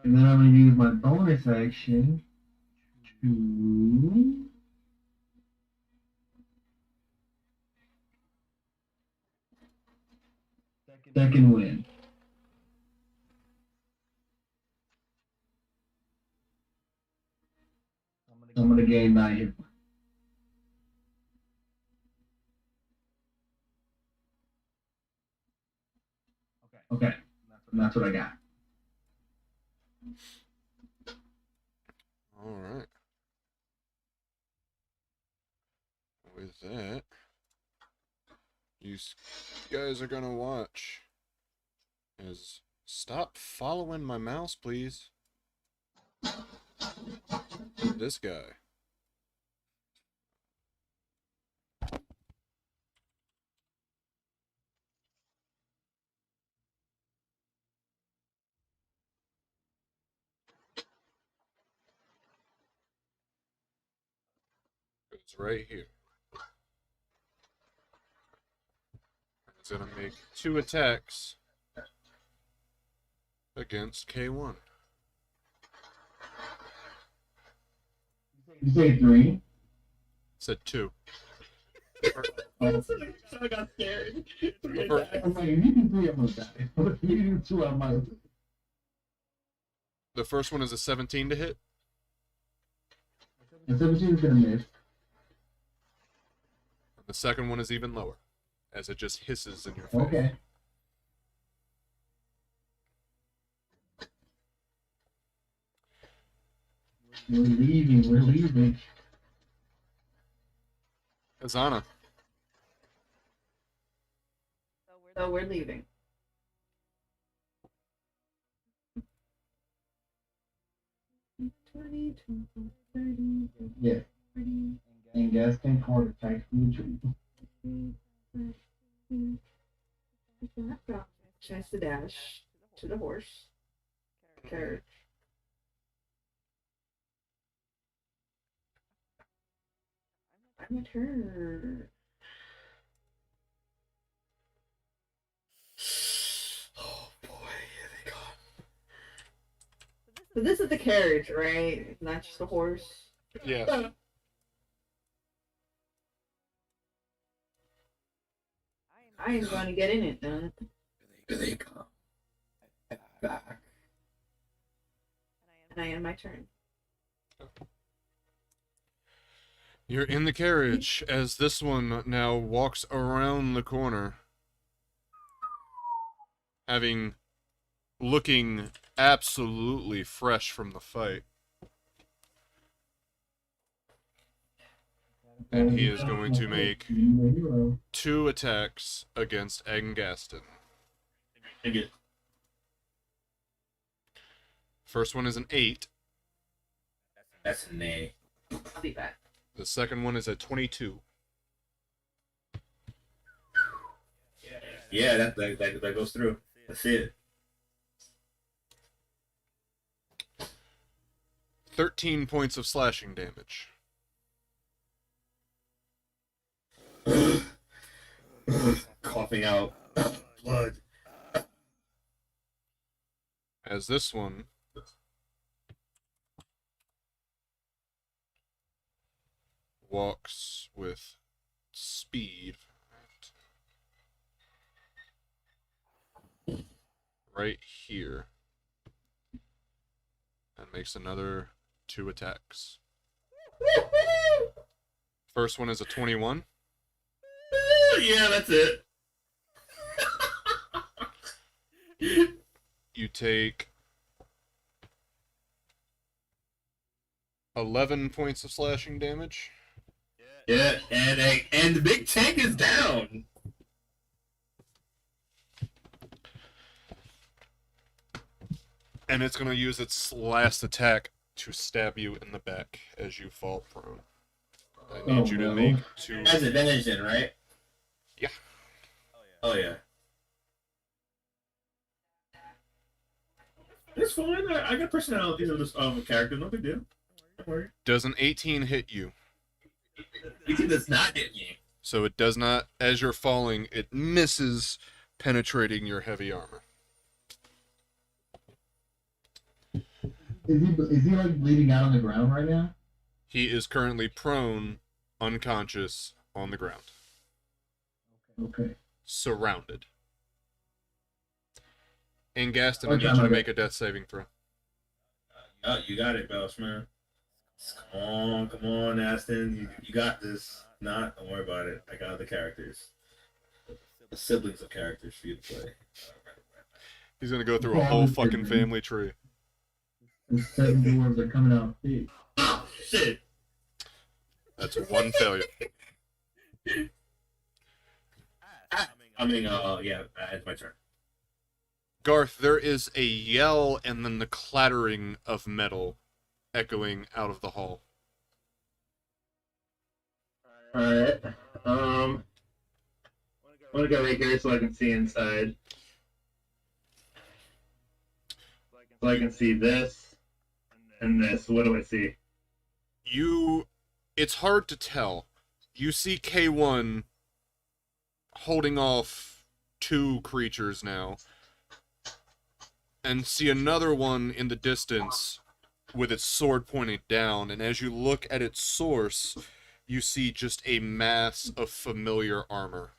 And then I'm going to use my bonus action to second win. I'm going to gain 9 hit points. Okay, and that's what I got. All right. With that, you guys are gonna watch as stop following my mouse, please. This guy. It's right here. It's gonna make 2 attacks against K1. You say 3? Said 2. I got scared. 3 attacks. I'm like, if you do 3, I'm going to die. If you do 2, I might. The first one is a 17 to hit. And 17 is going to miss. The second one is even lower, as it just hisses in your face. Okay. We're leaving. Azana. So we're leaving. Yeah. And Gaston Court attacks the tree. Chance to dash to the horse. Carriage. I'm at her. Oh boy, here they come. So this is the carriage, right? Not just a horse. Yeah. I am going to get in it then. Here they come. Back. And I end my turn. You're in the carriage as this one now walks around the corner, looking absolutely fresh from the fight. And he is going to make 2 attacks against Angaston. Take it. First one is an 8. That's an A. I'll be back. The second one is a 22. Yeah, that goes through. That's it. 13 points of slashing damage. Coughing out blood. As this one walks with speed right here and makes another 2 attacks. First one is a 21. Yeah, that's it. You take 11 points of slashing damage. Yeah, and the big tank is down. And it's going to use its last attack to stab you in the back as you fall prone. I need you to make 2. Has advantage then, right? Yeah. Oh yeah. It's fine. I got personalities of this character. No big deal. Don't worry. Does an 18 hit you? It does not hit me. So it does not, as you're falling, it misses penetrating your heavy armor. Is he like bleeding out on the ground right now? He is currently prone, unconscious, on the ground. Okay. Surrounded. And Gaston, I Okay, need you to okay. make a death saving throw. You got it, Belch, man. Come on, Aston. You got this. Not, don't worry about it. I got the characters. The siblings of characters for you to play. He's gonna go through a whole fucking family tree. The 7 dwarves are coming out big. Oh, shit. That's one failure. Yeah, it's my turn. Garth, there is a yell and then the clattering of metal echoing out of the hall. Alright. I'm gonna go right here so I can see inside. So I can see this and this. What do I see? It's hard to tell. You see K1 holding off 2 creatures now, and see another one in the distance with its sword pointed down, and as you look at its source, you see just a mass of familiar armor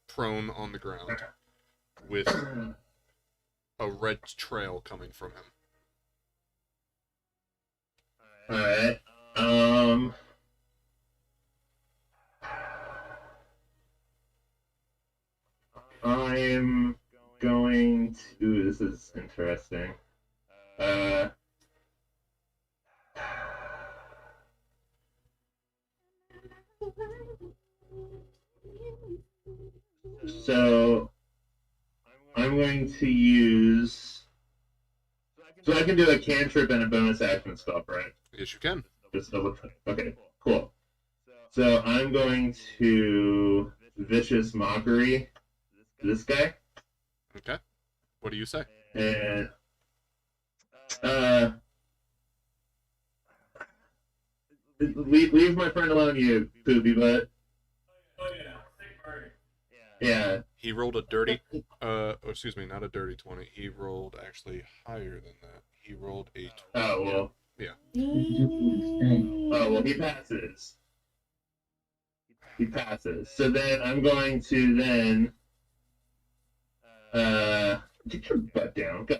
prone on the ground with a red trail coming from him. Alright. I'm going to. This is interesting. So I'm going to use. So I can do a cantrip and a bonus action stuff, right? Yes, you can. Just double check. Okay, cool. So I'm going to vicious mockery this guy, Okay. What do you say? and leave my friend alone, you poopy butt. Yeah. He rolled a dirty, excuse me, not a dirty 20. He rolled actually higher than that. He rolled a 20. Oh well. Yeah. Oh well. He passes. He passes. So then I'm going to then. Get your butt down. Go.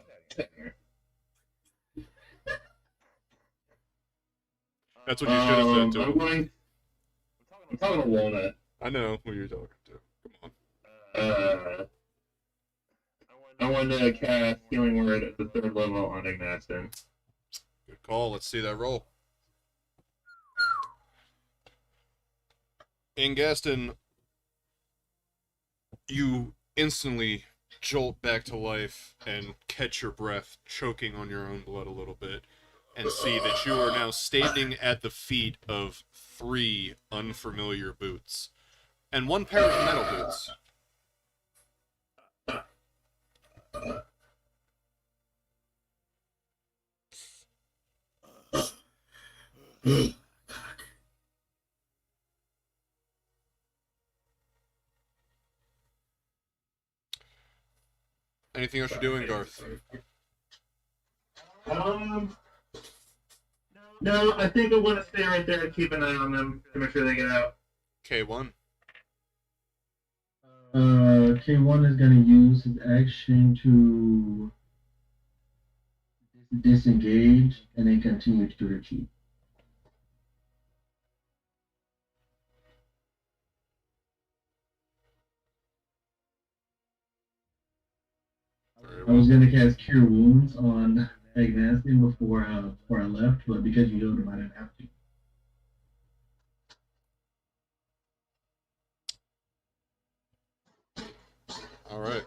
That's what you should have said to I'm him. going. I'm talking to Walnut. I know who you're talking to. Come on. I want to cast Healing Word at the 3rd level on Ignaston. Good call. Let's see that roll. In Gaston, you instantly jolt back to life and catch your breath, choking on your own blood a little bit, and see that you are now standing at the feet of 3 unfamiliar boots and 1 pair of metal boots. Anything else you're doing, Garth? No, I think I want to stay right there and keep an eye on them to make sure they get out. K1. K1 is gonna use his action to disengage and then continue to retreat. Very I well. was gonna cast Cure Wounds on Agnastin before I left, but because you healed him, I didn't have to. All right.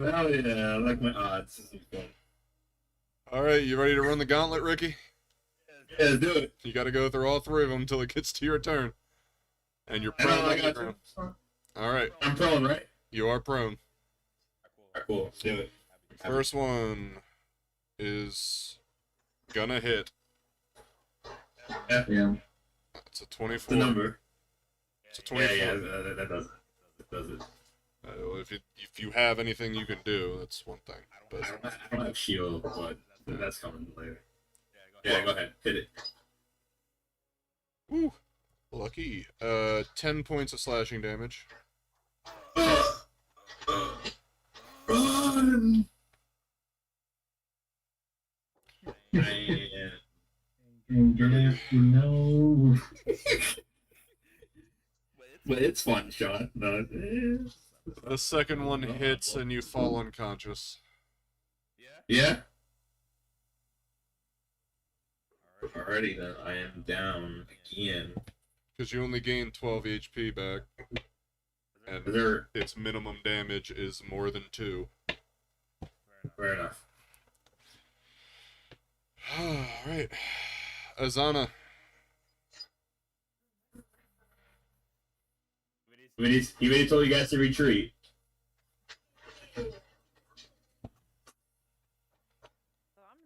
Oh yeah, I like my odds. This is fun. All right, you ready to run the gauntlet, Ricky? Yeah, let's do it. You got to go through all 3 of them until it gets to your turn. And you're prone on the ground. All right, I'm prone, right? you are prone. Alright, cool. Let's do it. First one is gonna hit. Yeah. It's a What's 24. the number? It's a 24. Yeah, that does it. That does it. If you have anything you can do, that's one thing. but I don't have shield, but that's coming later. Yeah, go ahead. Hit it. woo, lucky. 10 points of slashing damage. Run! Man. And gas, no. But it's fun, Sean. No, The second one hits and you fall unconscious. yeah. Alrighty then, I am down again. Because you only gain 12 HP back. And Is there? its minimum damage is more than 2. Fair enough. Alright. Azana. He already told you guys to retreat.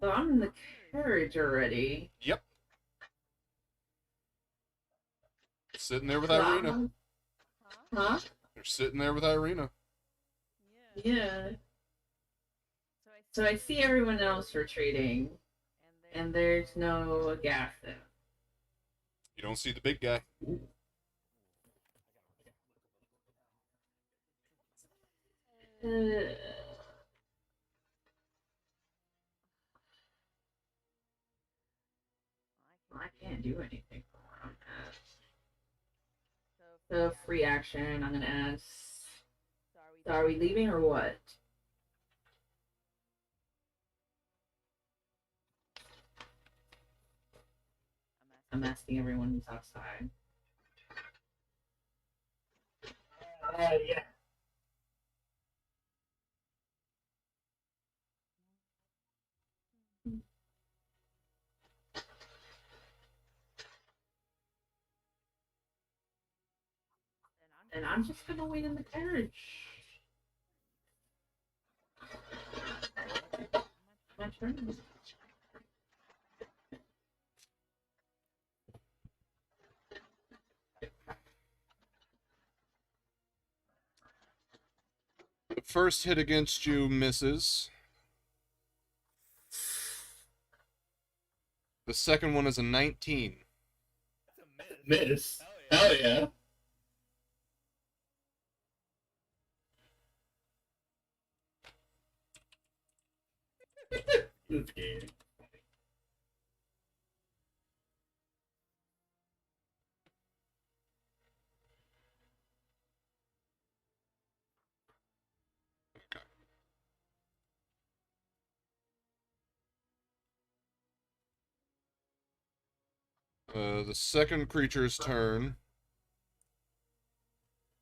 So I'm in the carriage already. Yep. Sitting there with Irina. Huh? You're sitting there with Irina. Yeah. So I see everyone else retreating, and there's no gas there. You don't see the big guy. I can't do anything for him. So free action. I'm gonna ask. So are we leaving or what? I'm asking everyone who's outside. Yeah. And I'm just gonna wait in the carriage. My turn. The first hit against you misses. The second one is a 19. Miss. Hell yeah. This game. The second creature's turn.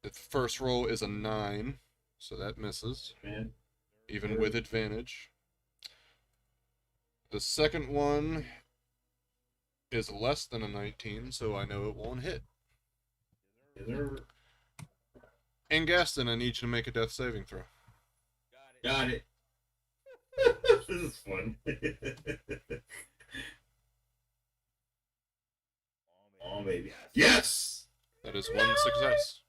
The first roll is a 9, so that misses, Man. even with advantage. The second one is less than a 19, so I know it won't hit. Is there... And Gaston, I need you to make a death saving throw. Got it. This is fun. Oh, baby. Yes! That is one success.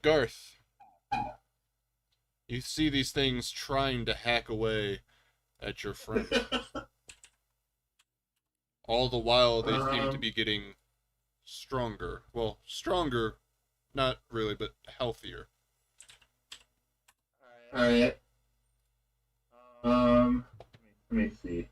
Garth, you see these things trying to hack away at your friend. All the while, they seem to be getting stronger. Well, stronger, not really, but healthier. Alright. Let me see.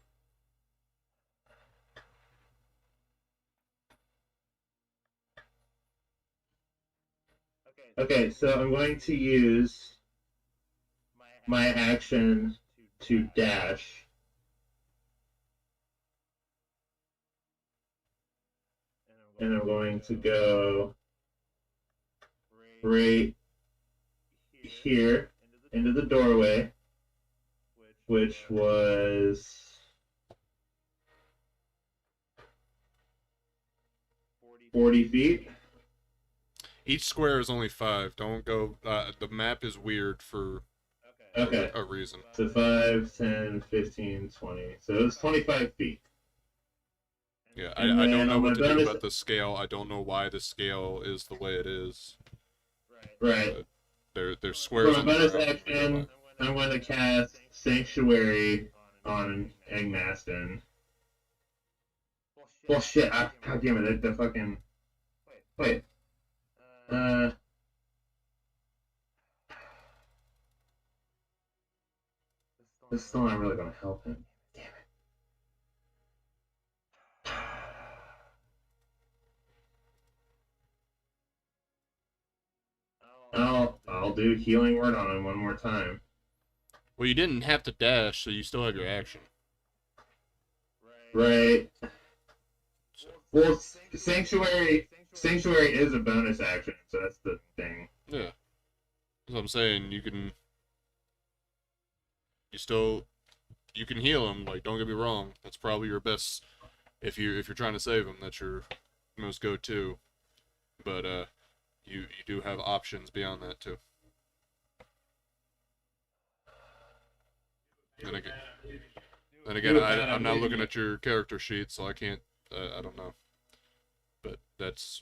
Okay, so I'm going to use my action to dash. And I'm going to go right here into the doorway, which was 40 feet. Each square is only 5. Don't go... the map is weird for Okay. a reason. So 5, 10, 15, 20. So it's 25 feet. Yeah, I And don't then know on what my to do bonus- about the scale. I don't know why the scale is the way it is. Right. But They're For squares a on the bonus ground. action, I'm going to cast Sanctuary on Agmaston. Well, shit. God damn it. The fucking. Wait. This is still not really going to help him. Damn it. I'll do Healing Word on him one more time. Well, you didn't have to dash, so you still have your action. Right. Well, Sanctuary is a bonus action, so that's the thing. Yeah. That's what I'm saying. You can heal him. Like, don't get me wrong. That's probably your best. If you're trying to save him, that's your most go-to. But you do have options beyond that too. Then again, I'm not looking at your character sheet, so I can't. I don't know. But that's.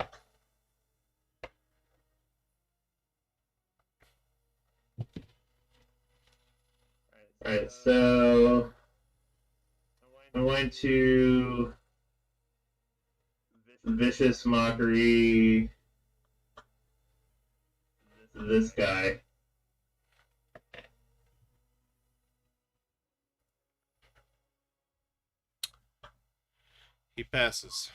Alright, so I'm going to Vicious Mockery this guy. He passes.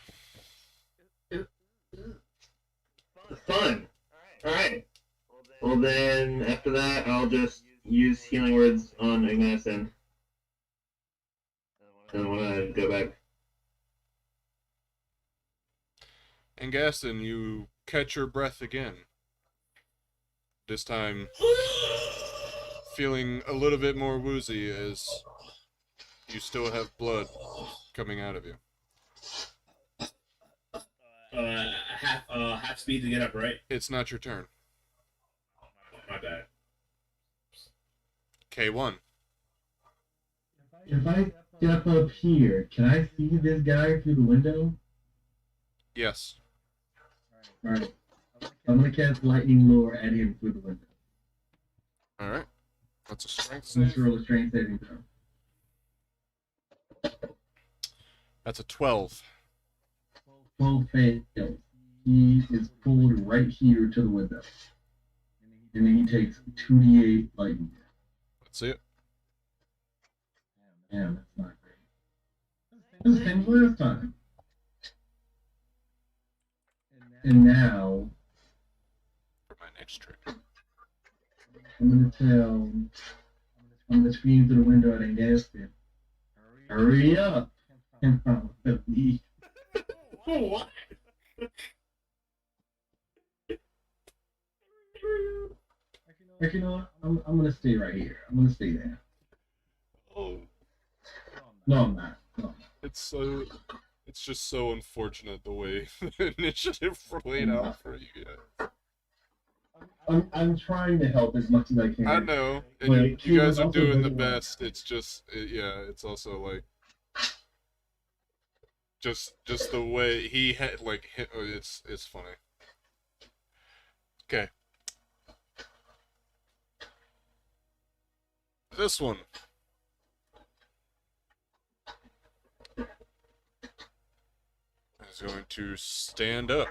Fun. Alright. Well then, after that, I'll just use Healing Words on Ignatin. And I want to go back. And Gaston, you catch your breath again. This time, feeling a little bit more woozy as you still have blood coming out of you. Half speed to get up, right? It's not your turn. My bad. K1. If I step up here, can I see this guy through the window? Yes. Alright. I'm gonna cast Lightning Lure at him through the window. Alright. That's a strength Let's save. roll a strength saving throw. That's a 12. 12 fails. He is pulled right here to the window. And then he takes 2d8 lightning. Let's see it. Damn, that's not great. This is the same as last time. And now, For my next trick. I'm gonna scream through the window at Angaston. Hurry up! And follow the lead. What? Actually, you know what? I'm gonna stay right here. I'm gonna stay there. Oh. No, I'm not. No. It's just so unfortunate the way the initiative laid out for you guys. I'm trying to help as much as I can. I know, and But you guys are also doing the very well. best. It's just, it's also like, just the way he had like hit. It's funny. Okay. This one. Is going to stand up,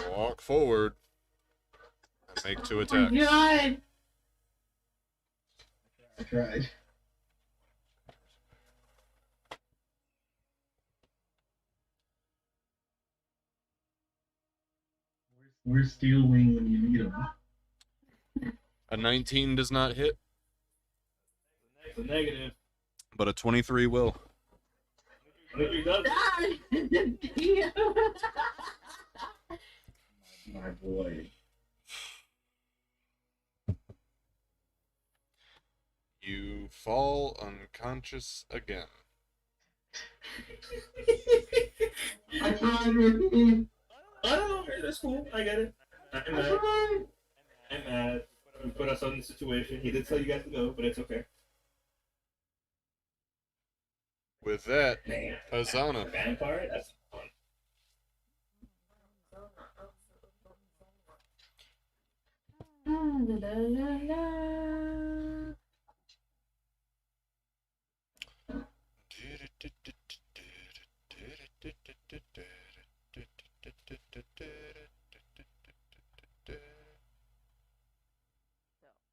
walk forward, and make 2 attacks. God. I tried. Where's Steel Wing when you need him? A 19 does not hit, It's a negative. but a 23 will. 23 does. My boy. You fall unconscious again. I tried, Ricky. I don't know. That's cool. I get it. I'm mad. I'm mad. We put us on the situation. He did tell you guys to go, but it's okay. With that, Man. Hazana. Vampire? That's fun. la, la, la.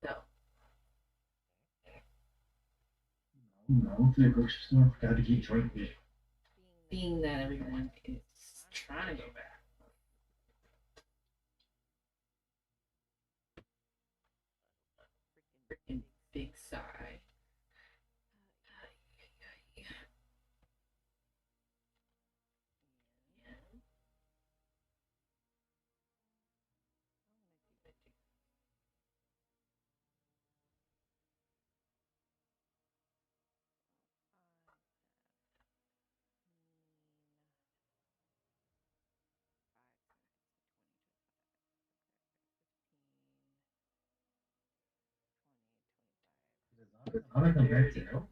So, No, to the grocery store. Got to get drinking. being that everyone is trying to go back. Freaking big sigh. How do I come back to help?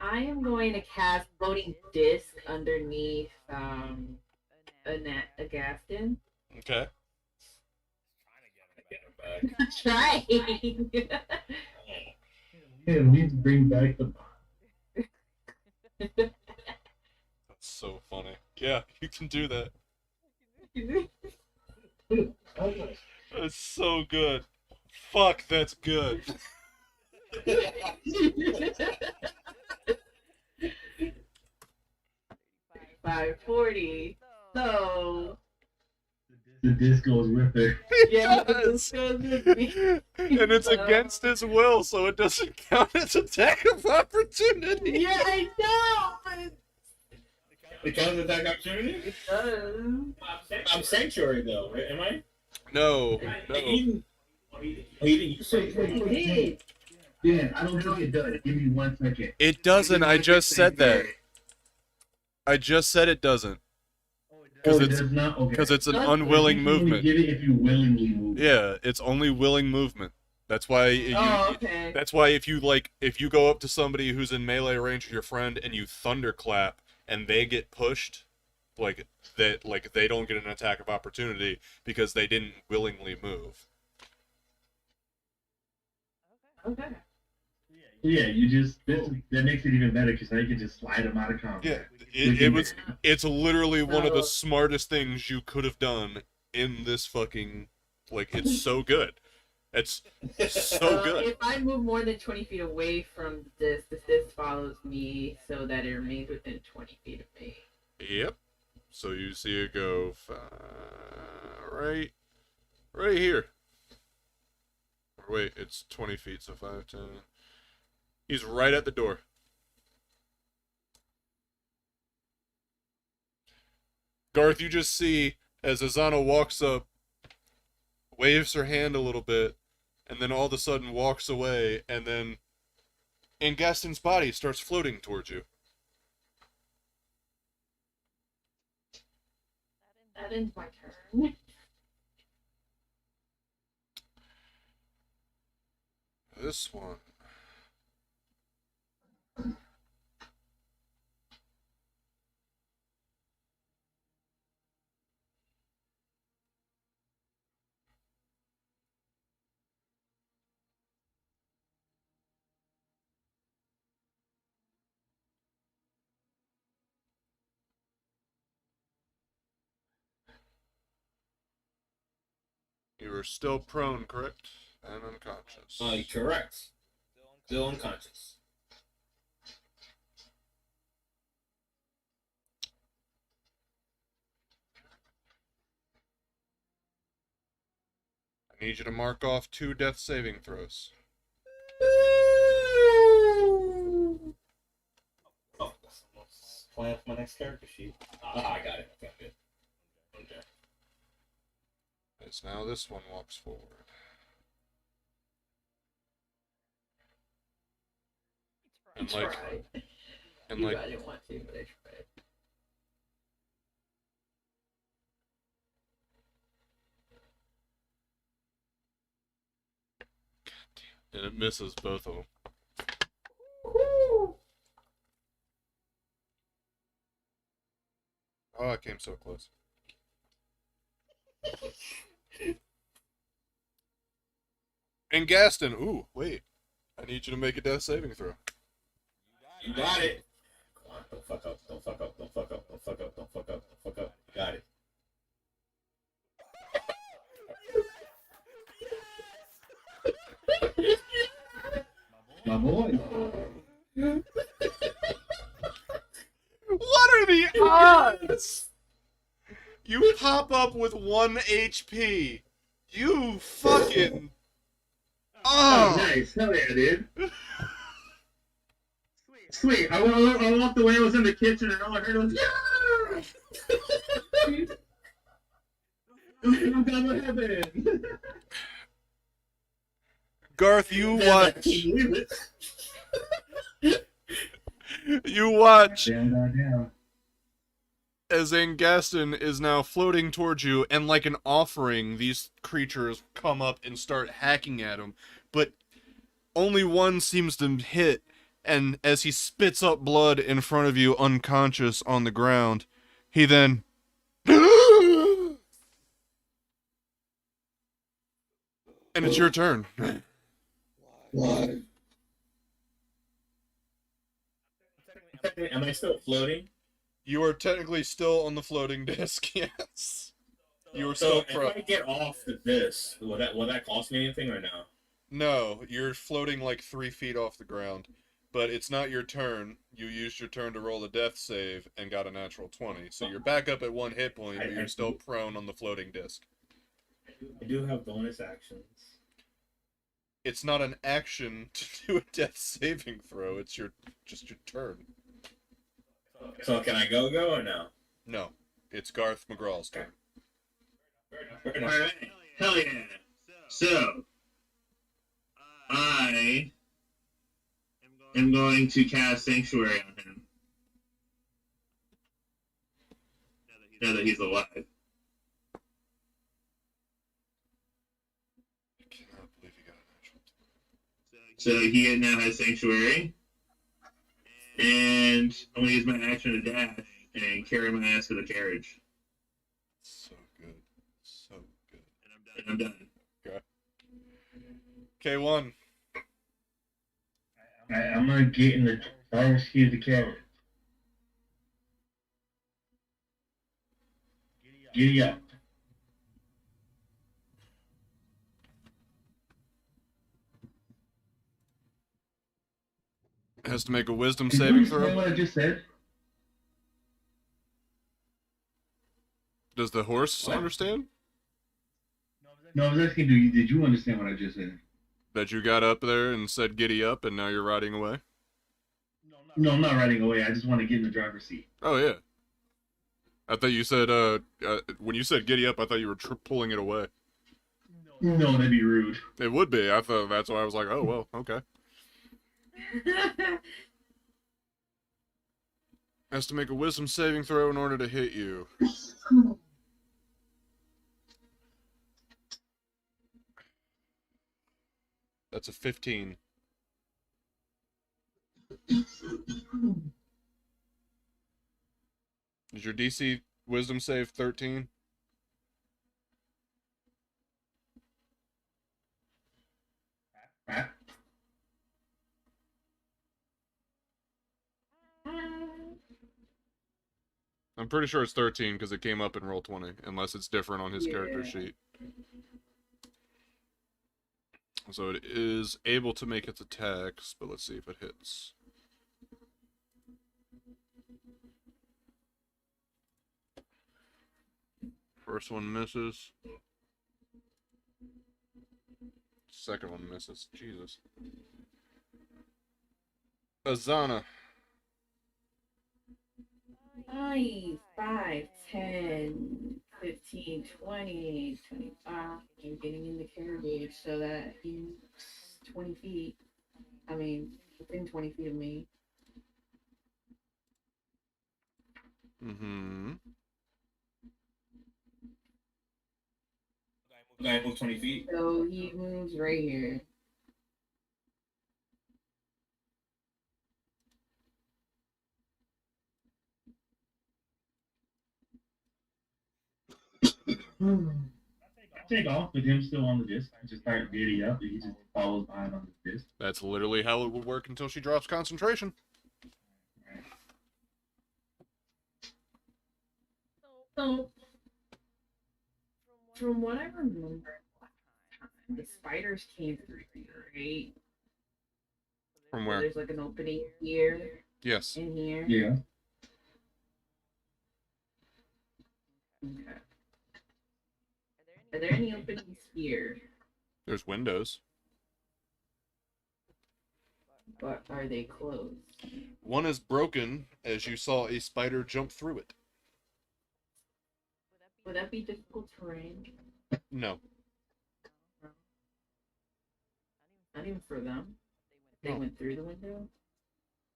I am going to cast floating disc underneath Agaston. Okay. Get him back. Trying. Yeah, we bring back the That's so funny. Yeah, you can do that. That's so good. Fuck, that's good. 540. So the disc goes with her. It yeah, does. this goes with me. And it's against his will, so it doesn't count as attack of opportunity. Yeah, I know, but The counter attack opportunity? it does. I'm sanctuary though, right? Am I? No, no. You didn't. You said It did. Yeah, I don't think it does. Give me 1 second. It doesn't. I just said that. I just said it doesn't. Oh, it does not? Okay. Because it's an Does- unwilling You can only movement. get it if you willingly move. Yeah, it's only willing movement. That's why Oh, okay. that's why if you go up to somebody who's in melee range of your friend and you thunderclap and they get pushed, like they don't get an attack of opportunity because they didn't willingly move. Okay. Yeah, you just that makes it even better because now you can just slide them out of combat. Yeah, it's literally one of the So- smartest things you could have done in this fucking, like, it's so good. It's so good. If I move more than 20 feet away from this, the disc follows me so that it remains within 20 feet of me. Yep. So you see it go right here. Or wait, it's 20 feet, so 5, 10. He's right at the door. Garth, you just see as Azana walks up, waves her hand a little bit, and then all of a sudden walks away, and then Gaston's body starts floating towards you. That ends my turn. This one. You are still prone, correct? And unconscious. Correct. Still unconscious. I need you to mark off 2 death saving throws. Oh, that's plan for my next character sheet. Ah, I got it. I got it. Okay. As now this one walks forward. And like, Tried. and like, I didn't want to, but I tried. and it misses both of them. Woo! Oh, I came so close. And Gaston, ooh, wait. I need you to make a death saving throw. You got it. Come on, don't fuck up. Don't fuck up. Don't fuck up. Don't fuck up. Don't fuck up. Don't fuck up. You got it. My boy. What are the odds? You pop up with 1 HP. You fucking. Oh, Oh! nice. Hell yeah, dude. Sweet. I walked away, I was in the kitchen, and all I heard was, yeah! Oh God, what happened? Garth, you watch. it. You watch Down. as Angaston is now floating towards you, and like an offering, these creatures come up and start hacking at him. But only one seems to hit, and as he spits up blood in front of you, unconscious on the ground, he then. And it's your turn. What? Am I still floating? You are technically still on the floating disc, yes. You are still So if I get off this, will that cost me anything or no? No, you're floating like 3 feet off the ground. But it's not your turn. You used your turn to roll a death save and got a natural 20. So you're back up at 1 hit point, but you're still prone on the floating disc. I do have bonus actions. It's not an action to do a death saving throw. It's just your turn. So can I go or no? No, it's Garth McGraw's turn. Very All nice. right. Hell yeah. So, I am going to cast Sanctuary on him. Now that he's alive. I cannot believe you got a natural 20. So he now has Sanctuary. And I'm going to use my action to dash and carry my ass to the carriage. So good. So good. And I'm done. K1. I'm gonna get in the driver's seat of the carriage. Giddy up. Has to make a wisdom Did you saving understand throw. what I just said? Does the horse What? understand? No, I was asking, did you understand what I just said? That you got up there and said giddy up and now you're riding away? No, I'm not riding away. I just want to get in the driver's seat. Oh, yeah. I thought you said, when you said giddy up, I thought you were pulling it away. No, that'd be rude. It would be. I thought that's why I was like, oh, well, okay. Has to make a wisdom saving throw in order to hit you. That's a 15. Is your DC wisdom save 13? I'm pretty sure it's 13 because it came up in roll 20, unless it's different on his character Yeah. sheet. So it is able to make its attacks, but let's see if it hits. First one misses. Second one misses. Jesus. Azana. 9, 5, 10, 15, 20, 25. I'm getting in the carriage so that he's 20 feet. I mean, within 20 feet of me. Mm-hmm. Guy moves 20 feet. So he moves right here. Take off with him still on the disc. I just start giddy up, and he just follows behind on the disc. That's literally how it would work until she drops concentration. So, from what I remember last time, the spiders came through here, right? From So where? there's like an opening here Yes. and here. Yeah. Okay. Are there any openings here? There's windows. But are they closed? One is broken, as you saw a spider jump through it. Would that be difficult terrain? No. Not even for them. They No. went through the window.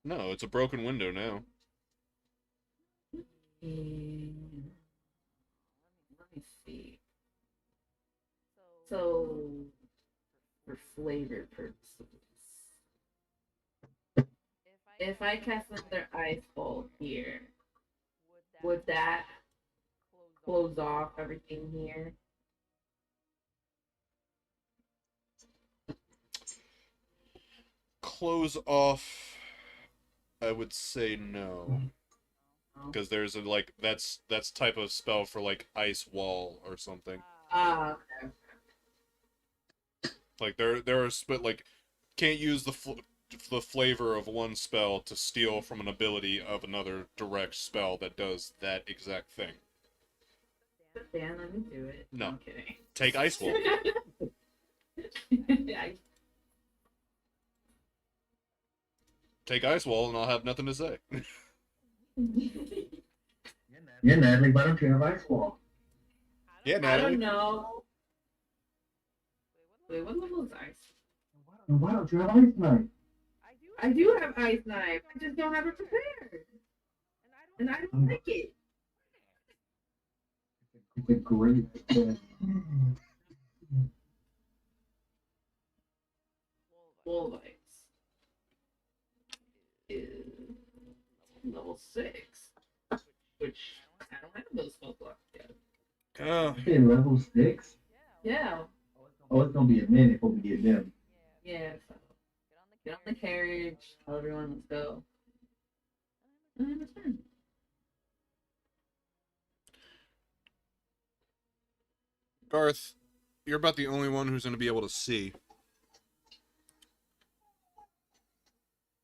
No, it's a broken window now. Let me see. So, for flavor purposes, if I cast another ice ball here, would that close off everything here? Close off, I would say no. Because there's a, like, that's type of spell for, like, ice wall or something. Ah, okay. Like, there are, but, like, can't use the flavor of one spell to steal from an ability of another direct spell that does that exact thing. Dan, let me do it. No. I'm kidding. Take ice wall. Take ice wall and I'll have nothing to say. Yeah, Natalie, why don't you have ice wall? Yeah, I Natalie. don't know. Wait, what level is ice? And why don't you have ice knife? I do have ice knife. I just don't have it prepared. And I don't like it. It's a great thing. Wall of ice is level 6, which I don't have those spells left yet. Oh. Okay, level 6? Yeah, Oh, it's gonna be a minute before we get them. yeah. So get on the carriage. Tell everyone, let's go. And then it's fine. Garth, you're about the only one who's going to be able to see.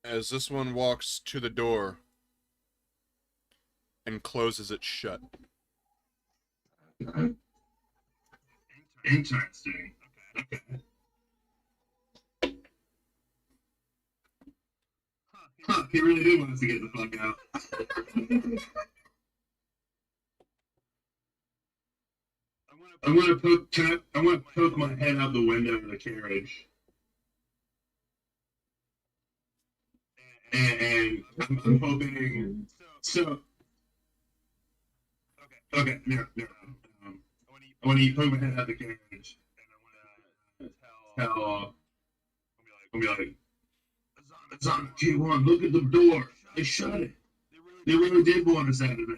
As this one walks to the door and closes it shut. Interesting. Okay. Huh, he really did want us to get the fuck out. I'm gonna poke my head out the window of the carriage. And I'm hoping. So. Okay, no. I want to poke my head out the carriage, and I want to tell. I'll be like, Zon, K1, look at the door. They shut it. They really did want us out of there.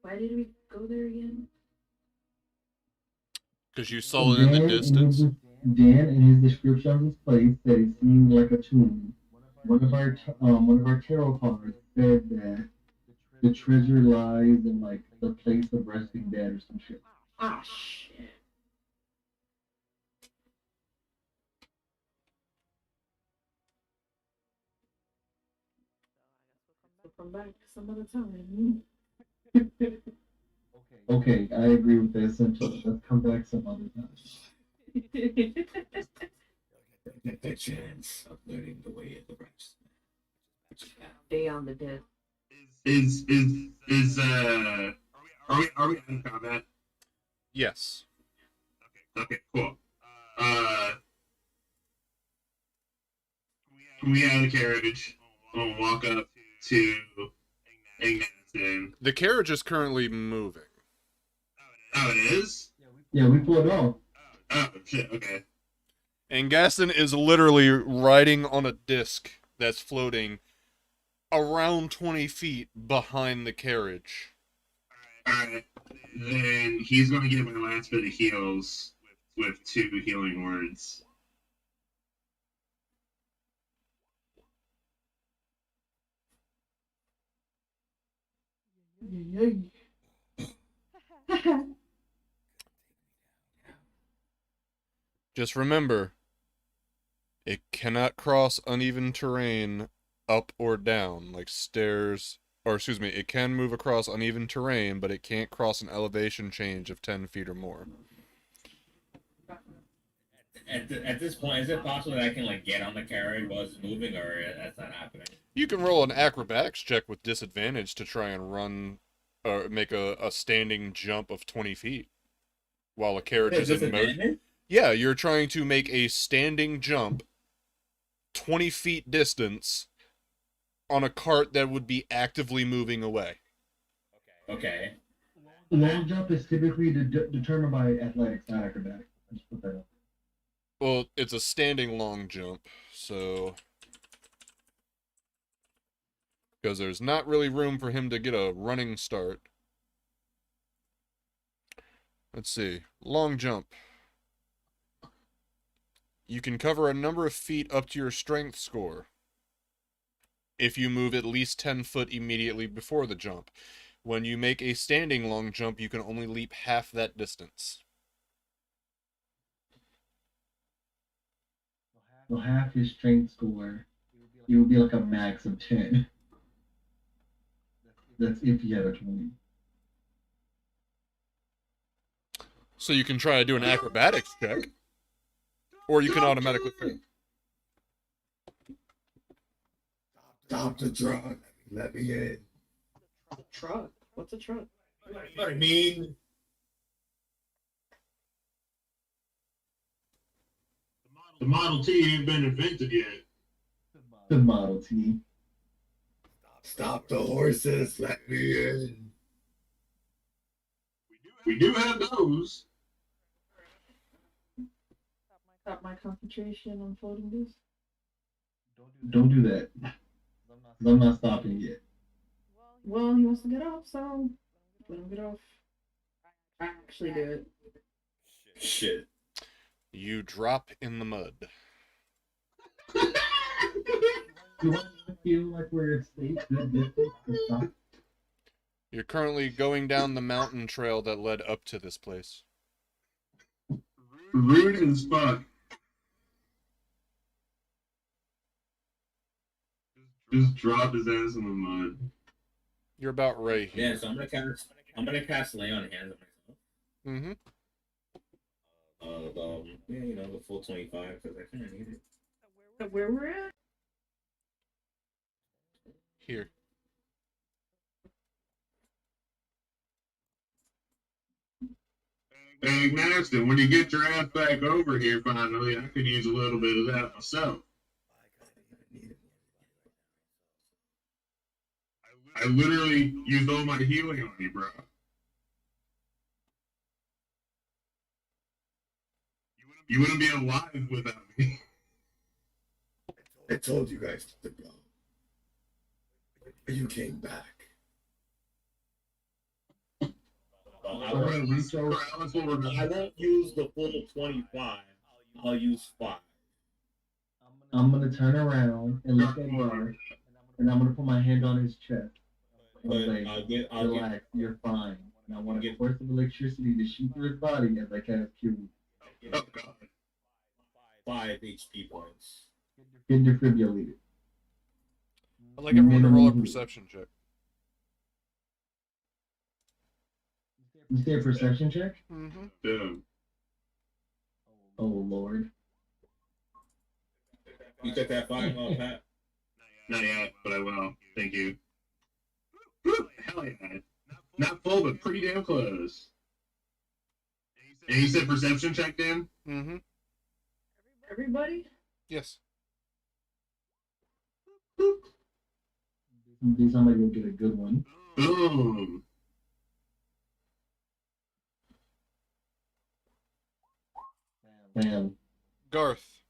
Why did we go there again? Because you saw it in the distance. Dan, in his description of this place, said it seemed like a tomb. One of our tarot cards said that the treasure lies in like the place of resting dead or some shit. Ah, shit. We'll come back some other time. Okay, I agree with this. And let's come back some other time. Get that chance of learning the way of the righteous man. Stay on the dead. Are we in combat? Yes. Okay, cool. We out of the carriage. We'll walk up to Ignatin. The carriage is currently moving. Oh, it is? Yeah, we pulled off. Oh, shit, okay. And Gaston is literally riding on a disc that's floating around 20 feet behind the carriage. Alright. Then he's gonna get my last bit of heals with 2 healing words. Just remember, it cannot cross uneven terrain up or down, like stairs, or excuse me, it can move across uneven terrain, but it can't cross an elevation change of 10 feet or more. At this point, is it possible that I can like get on the carriage while it's moving, or that's not happening? You can roll an acrobatics check with disadvantage to try and run, or make a standing jump of 20 feet while a carriage is in motion. Yeah, you're trying to make a standing jump 20 feet distance on a cart that would be actively moving away. Okay. Long jump is typically determined by athletics, not acrobatics. I just put that up. Well, it's a standing long jump, so... because there's not really room for him to get a running start. Let's see. Long jump. You can cover a number of feet up to your strength score if you move at least 10 foot immediately before the jump. When you make a standing long jump, you can only leap half that distance. So half his strength score, it would be like a max of 10. That's if you have a 20. So you can try to do an acrobatics check, or you can automatically fail. Stop the truck. Let me in. Truck? What's a truck? You know what I mean? The Model T ain't been invented yet. The Model T. Stop the horses. Let me in. We do have those. Got my concentration on floating this. Don't do that. 'Cause I'm not stopping yet. Well, he wants to get off, so let him get off. I actually do it. Shit. You drop in the mud. Do I feel like we're at safe good distance to stop? You're currently going down the mountain trail that led up to this place. Rude as fuck. Just drop his ass in the mud. You're about right here. Yeah, so I'm gonna cast lay on hands on myself. Mm-hmm. Yeah, you know, the full 25 because I kind of need it. Where we're at? Here. Hey, Master, when you get your ass back over here finally, I could use a little bit of that myself. I literally used all my healing on you, bro. You wouldn't be alive without me. I told you guys to go. You came back. I won't use the full 25. I'll use 5. I'm gonna turn around and look at Garth, and I'm gonna put my hand on his chest. But Like, relax, you're fine. And I want a burst of electricity to shoot through his body as I cast Cure. Oh, God. 5 HP points. Get defibrillated. I'd like everyone to roll a perception check. You say a perception check? Mm-hmm. Yeah. Oh, Lord. You took that 5 off, Pat? Not yet, but I will. Thank you. Hell yeah. Not full, but pretty damn close. And you said perception check, Dan? Mm-hmm. Everybody? Yes. These I'm gonna go get a good one. Boom. Bam. Garth.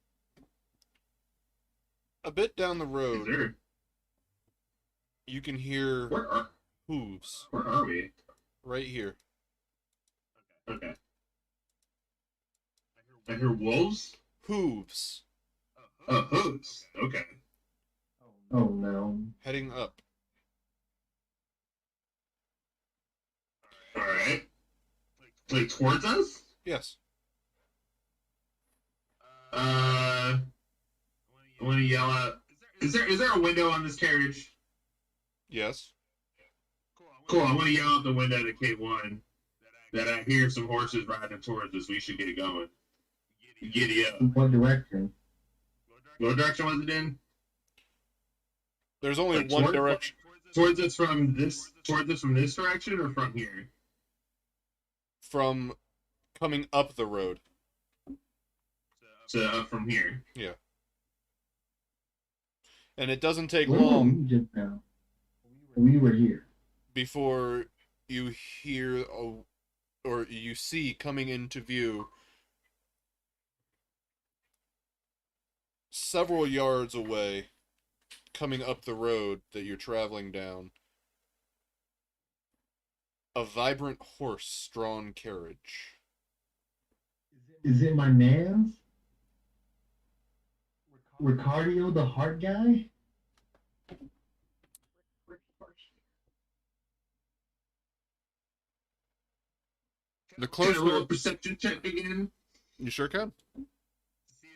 A bit down the Is road, there? you can hear Where hooves are we? right here. Okay. I hear wolves. Hooves Oh, hooves. Okay. Oh no. heading up. All right. Like towards us? Yes. I want to yell out. Is there a window on this carriage? Yes. Cool. I want to yell out the window to K1 that I hear some horses riding towards us. We should get going. Giddy up. What direction? What direction was it in? There's only Like one direction. Towards us from this direction or from here? From coming up the road. So from here. Yeah. And it doesn't take Where were long we just now? We were here. before you hear or you see coming into view several yards away, coming up the road that you're traveling down, a vibrant horse-drawn carriage. Is it my man's? Ricardio, the heart guy? The Can I roll closer a perception check again you sure can.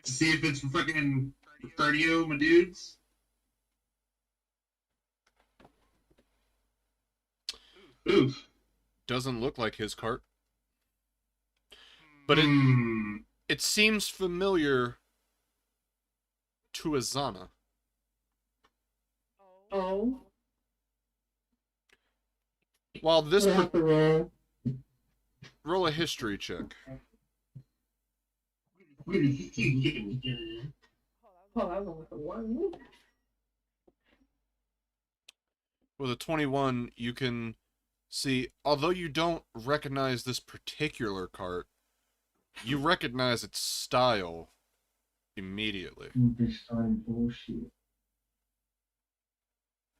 to see if it's fucking cardio, my dudes? Oof. Doesn't look like his cart, but it seems familiar to Azana. Oh. While this We'll have to roll. roll a history check. Oh, I was on the one. With a 21, you can see, although you don't recognize this particular cart, you recognize its style immediately. Vistani bullshit.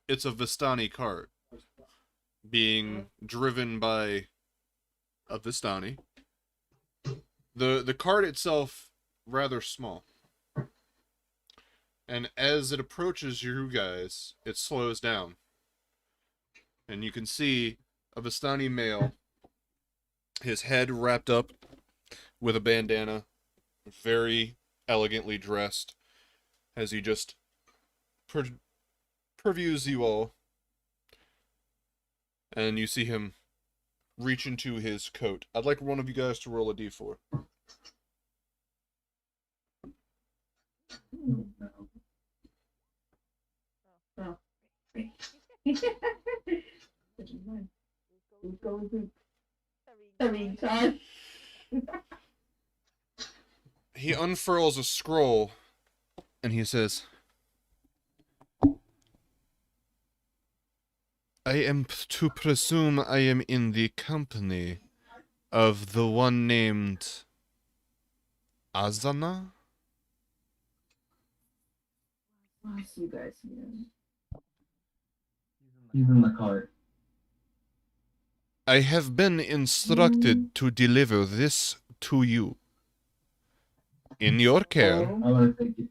It's a Vistani cart, being driven by a Vistani. The cart itself rather small. And as it approaches you guys, it slows down. And you can see a Vistani male, his head wrapped up with a bandana, very elegantly dressed, as he just previews you all. And you see him reach into his coat. I'd like one of you guys to roll a d4. Oh, no. Oh. Who's going to? I mean, Todd. He unfurls a scroll, and he says, I am to presume I am in the company of the one named Azana? I'll see you guys again. He's in the cart. I have been instructed to deliver this to you. In your care. I want to take it.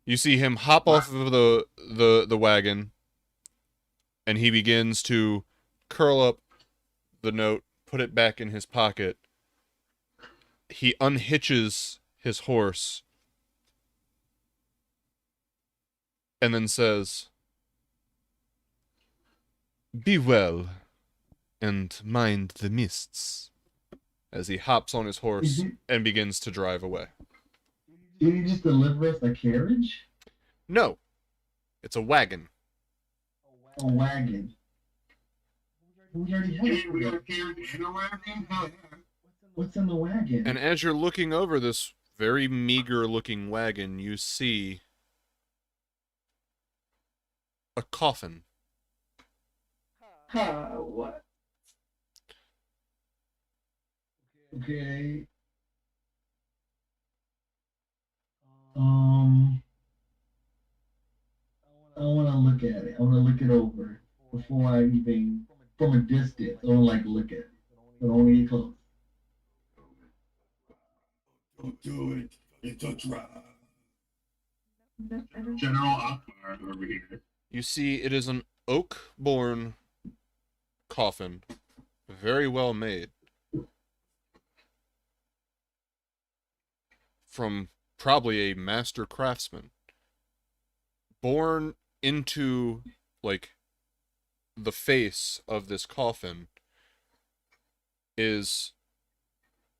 You see him hop off of the wagon, and he begins to curl up the note, put it back in his pocket. He unhitches his horse, and then says, Be well, and mind the mists, as he hops on his horse and begins to drive away. Did he just deliver us a carriage? No, it's a wagon. A wagon. We already have Hey, we it. got a carriage and a wagon? Hell yeah. What's in the wagon? And as you're looking over this very meager-looking wagon, you see a coffin. What? Okay. Um, I want to look at it. I want to look it over before I even, from a distance. I want to like look at it. I don't want to get close. Don't do it. It's a trap. No, I don't. General Akbar over here. You see, it is an oak-borne coffin, very well made, from probably a master craftsman, born into, like, the face of this coffin is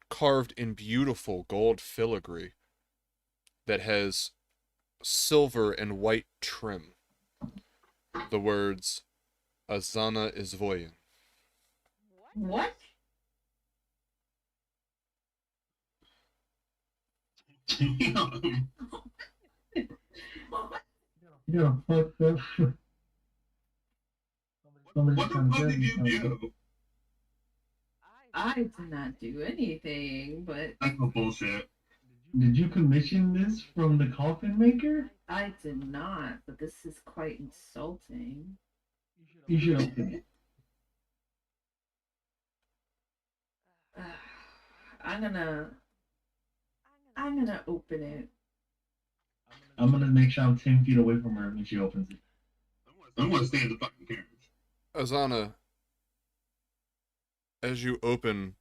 carved in beautiful gold filigree that has silver and white trim. The words, Azana Izvoyen. What? Damn. Yeah, fuck that. Somebody's What the trying to fuck tell did me you something. do? I did not do anything, but That's the bullshit. Did you commission this from the coffin maker? I did not. But this is quite insulting. You should open it. I'm gonna open it. I'm gonna make sure I'm 10 feet away from her when she opens it. I'm gonna stay in the fucking carriage. Azana, as you open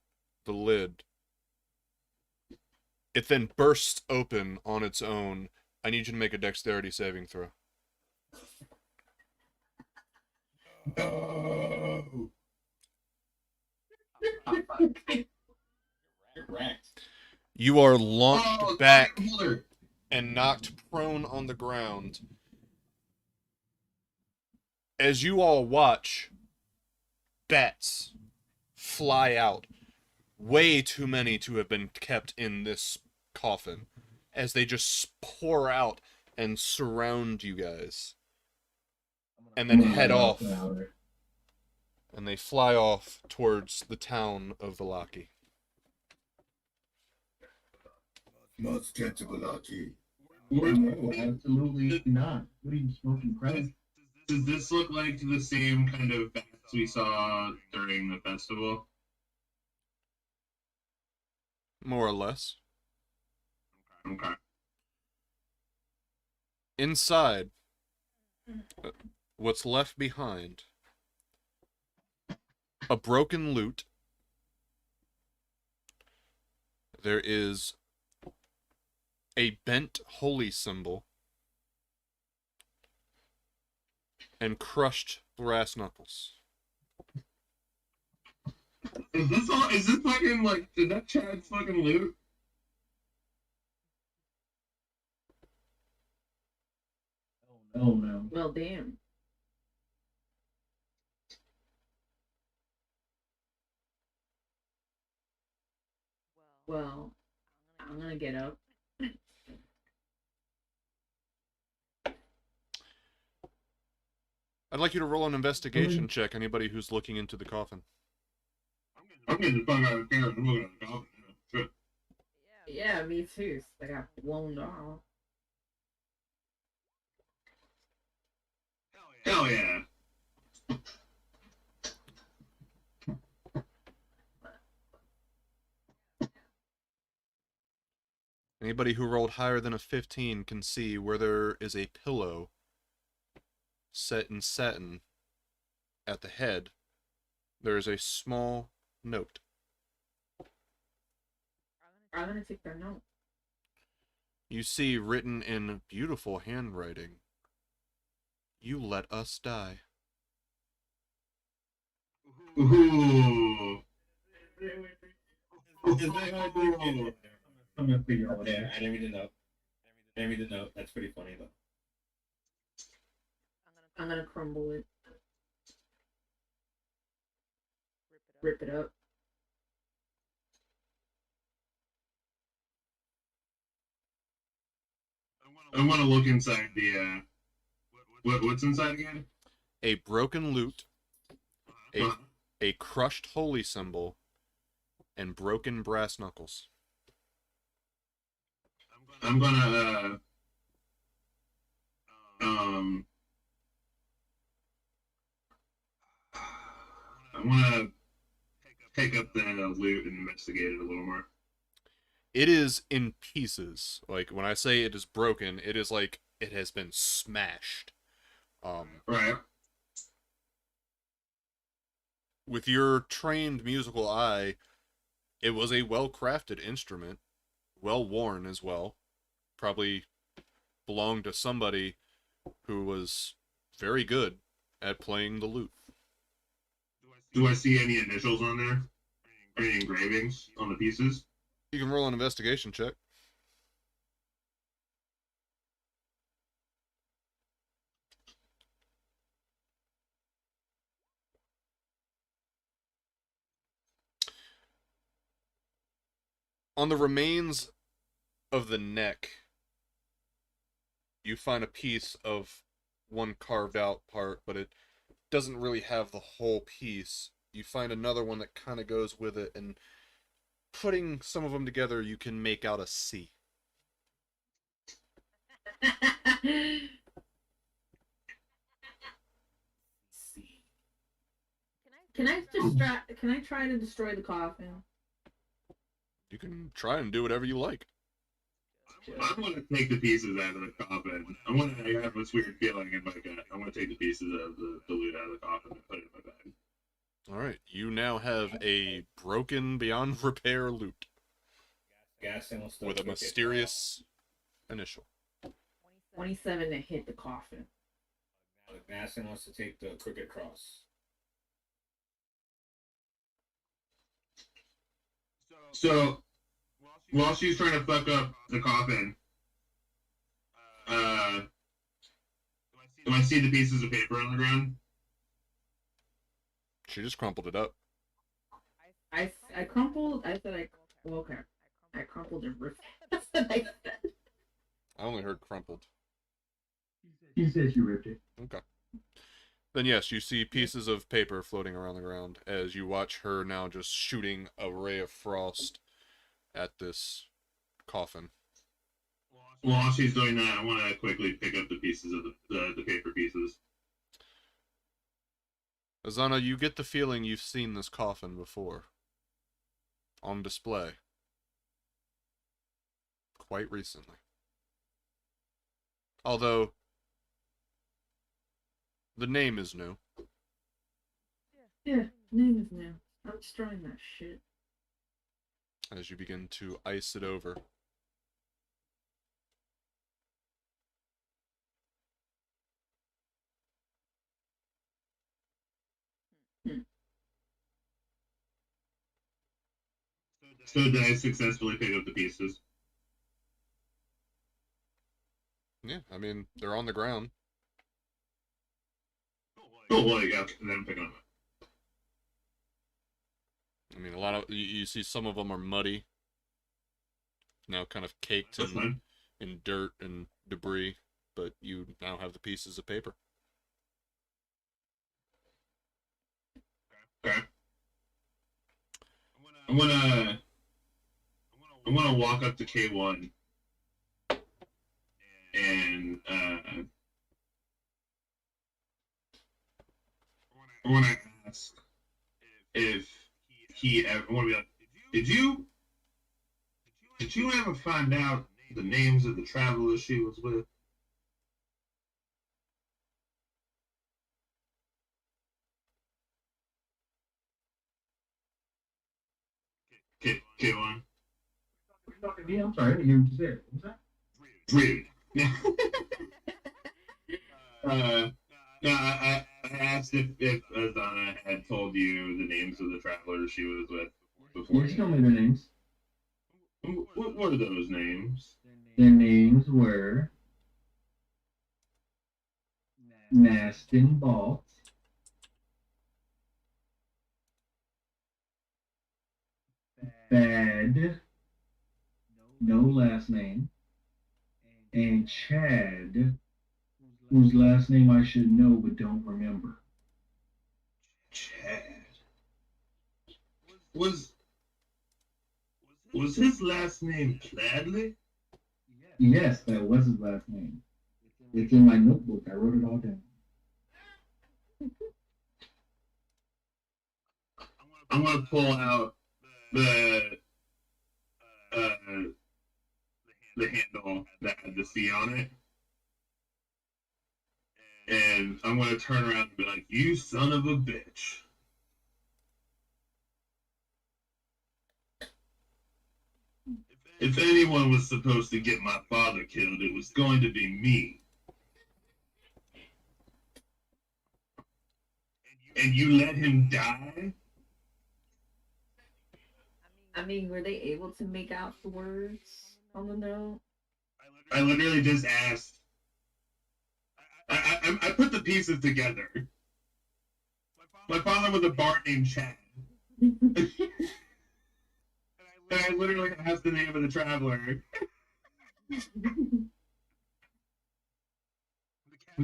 the lid, it then bursts open on its own. I need you to make a dexterity saving throw. Oh. You're wrecked. You are launched Oh, back Hitler. and knocked prone on the ground. As you all watch, bats fly out. Way too many to have been kept in this coffin. As they just pour out and surround you guys. And then head off. And they fly off towards the town of Vallaki. Not Sketchabalaki. No, absolutely not. What are you smoking crack? Does this look like the same kind of bats we saw during the festival? More or less. Okay. Inside, what's left behind, a broken lute. There is a bent holy symbol and crushed brass knuckles. Is this fucking like, is that Chad's fucking loot? Oh no. Well, damn. Well, I'm gonna get up. I'd like you to roll an investigation check, anybody who's looking into the coffin. I'm getting the fuck out of here. I'm looking at the coffin. Shit. Yeah, me too. I got blown off. Hell yeah. Anybody who rolled higher than a 15 can see where there is a pillow set in satin at the head. There is a small note. I'm gonna take their note. You see written in beautiful handwriting, "You let us die." Ooh. I'm gonna figure out what Yeah, that I didn't read the note. I didn't read the note. That's pretty funny though. I'm gonna crumble it. Rip it up. I want to look inside the, what's inside again? A broken lute, Uh, a crushed holy symbol, and broken brass knuckles. I'm gonna um I wanna pick up the loot and investigate it a little more. It is in pieces. Like when I say it is broken, it is like it has been smashed. Right. With your trained musical eye, it was a well-crafted instrument, well worn as well. Probably belonged to somebody who was very good at playing the lute. Do I see any initials on there? Any engravings on the pieces? You can roll an investigation check. On the remains of the neck, you find a piece of one carved out part, but it doesn't really have the whole piece. You find another one that kind of goes with it, and putting some of them together, you can make out a C. Can I try to destroy the coffin? You can try and do whatever you like. I want to take the pieces out of the coffin. I have this weird feeling in my gut. I want to take the pieces of the loot out of the coffin and put it in my bag. All right, you now have a broken beyond repair lute with a mysterious initial. 27 to hit the coffin. Masson wants to take the crooked cross. So, while she's trying to fuck up the coffin, do I see the pieces of paper on the ground? She just crumpled it up. I crumpled. I said okay. I crumpled and ripped. That's what I said. I only heard crumpled. He said you ripped it. Okay. Then yes, you see pieces of paper floating around the ground as you watch her now just shooting a ray of frost at this coffin. While she's doing that, I want to quickly pick up the pieces of the paper pieces. Azana, you get the feeling you've seen this coffin before. On display. Quite recently. Although, the name is new. Yeah, name is new. I'm destroying that shit. As you begin to ice it over. So did I successfully pick up the pieces? Yeah, I mean, they're on the ground. Oh, well, yeah, and then I'm picking them up. I mean, a lot of, you see some of them are muddy. Now kind of caked That's fine. in dirt and debris, but you now have the pieces of paper. Okay. I'm gonna walk up to K1 and I want to ask if he ever want to be like, did you ever find out the names of the travelers she was with? K1. Yeah, I'm sorry, I didn't hear what you said. What was that? Rude. No, I asked if Azana had told you the names of the travelers she was with before. Yeah, she told me their names. What were those names? Their names were Nastin Balt, Bad, no last name, and Chad, whose last name I should know but don't remember. Chad. Was his last name Pladley? Yes, that was his last name. It's in my notebook. I wrote it all down. I'm gonna pull out the uh, the handle that had the C on it, and I'm gonna turn around and be like, "You son of a bitch!" If anyone was supposed to get my father killed, it was going to be me. And you let him die? I mean, were they able to make out the words on the note? I literally just asked. I put the pieces together. My father was a bar named Chad. And I literally asked the name of the traveler. The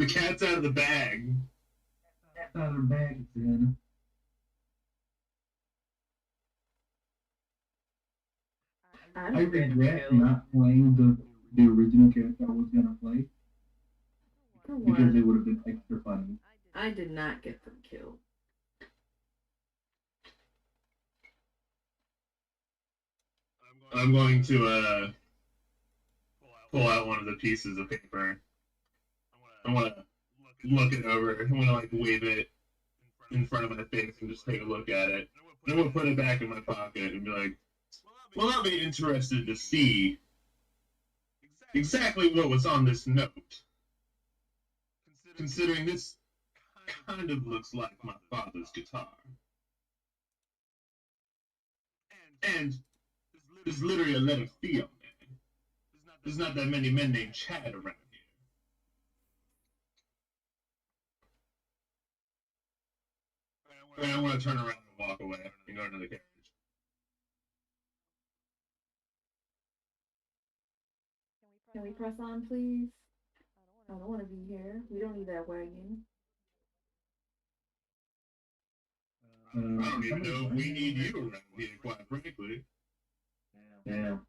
cat's out of the bag. That's out of the bag, Santa. I regret not playing the original character I was gonna play For because one, it would have been extra funny. I did not get them killed. I'm going to pull out one of the pieces of paper. I want to look it over. I want to like wave it in front of my face and just take a look at it. And I'm gonna put it back in my pocket and be like, "Well, I'll be interested to see exactly what was on this note. Considering this kind of looks like my father's guitar, and there's literally a letter C on there. There's not that many men named Chad around here." And I want to turn around and walk away and go to the carriage. Can we press on, please? I don't want to be here. We don't need that wagon. I don't even know if we need you around here, quite frankly. Damn.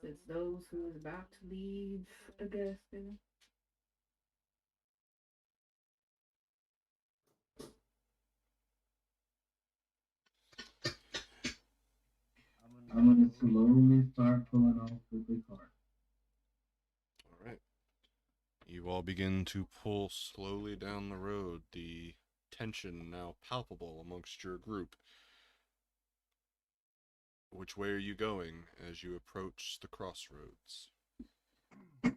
Since those who is about to leave Augusta. I'm gonna slowly start pulling off the car. All right. You all begin to pull slowly down the road, the tension now palpable amongst your group. Which way are you going as you approach the crossroads? Say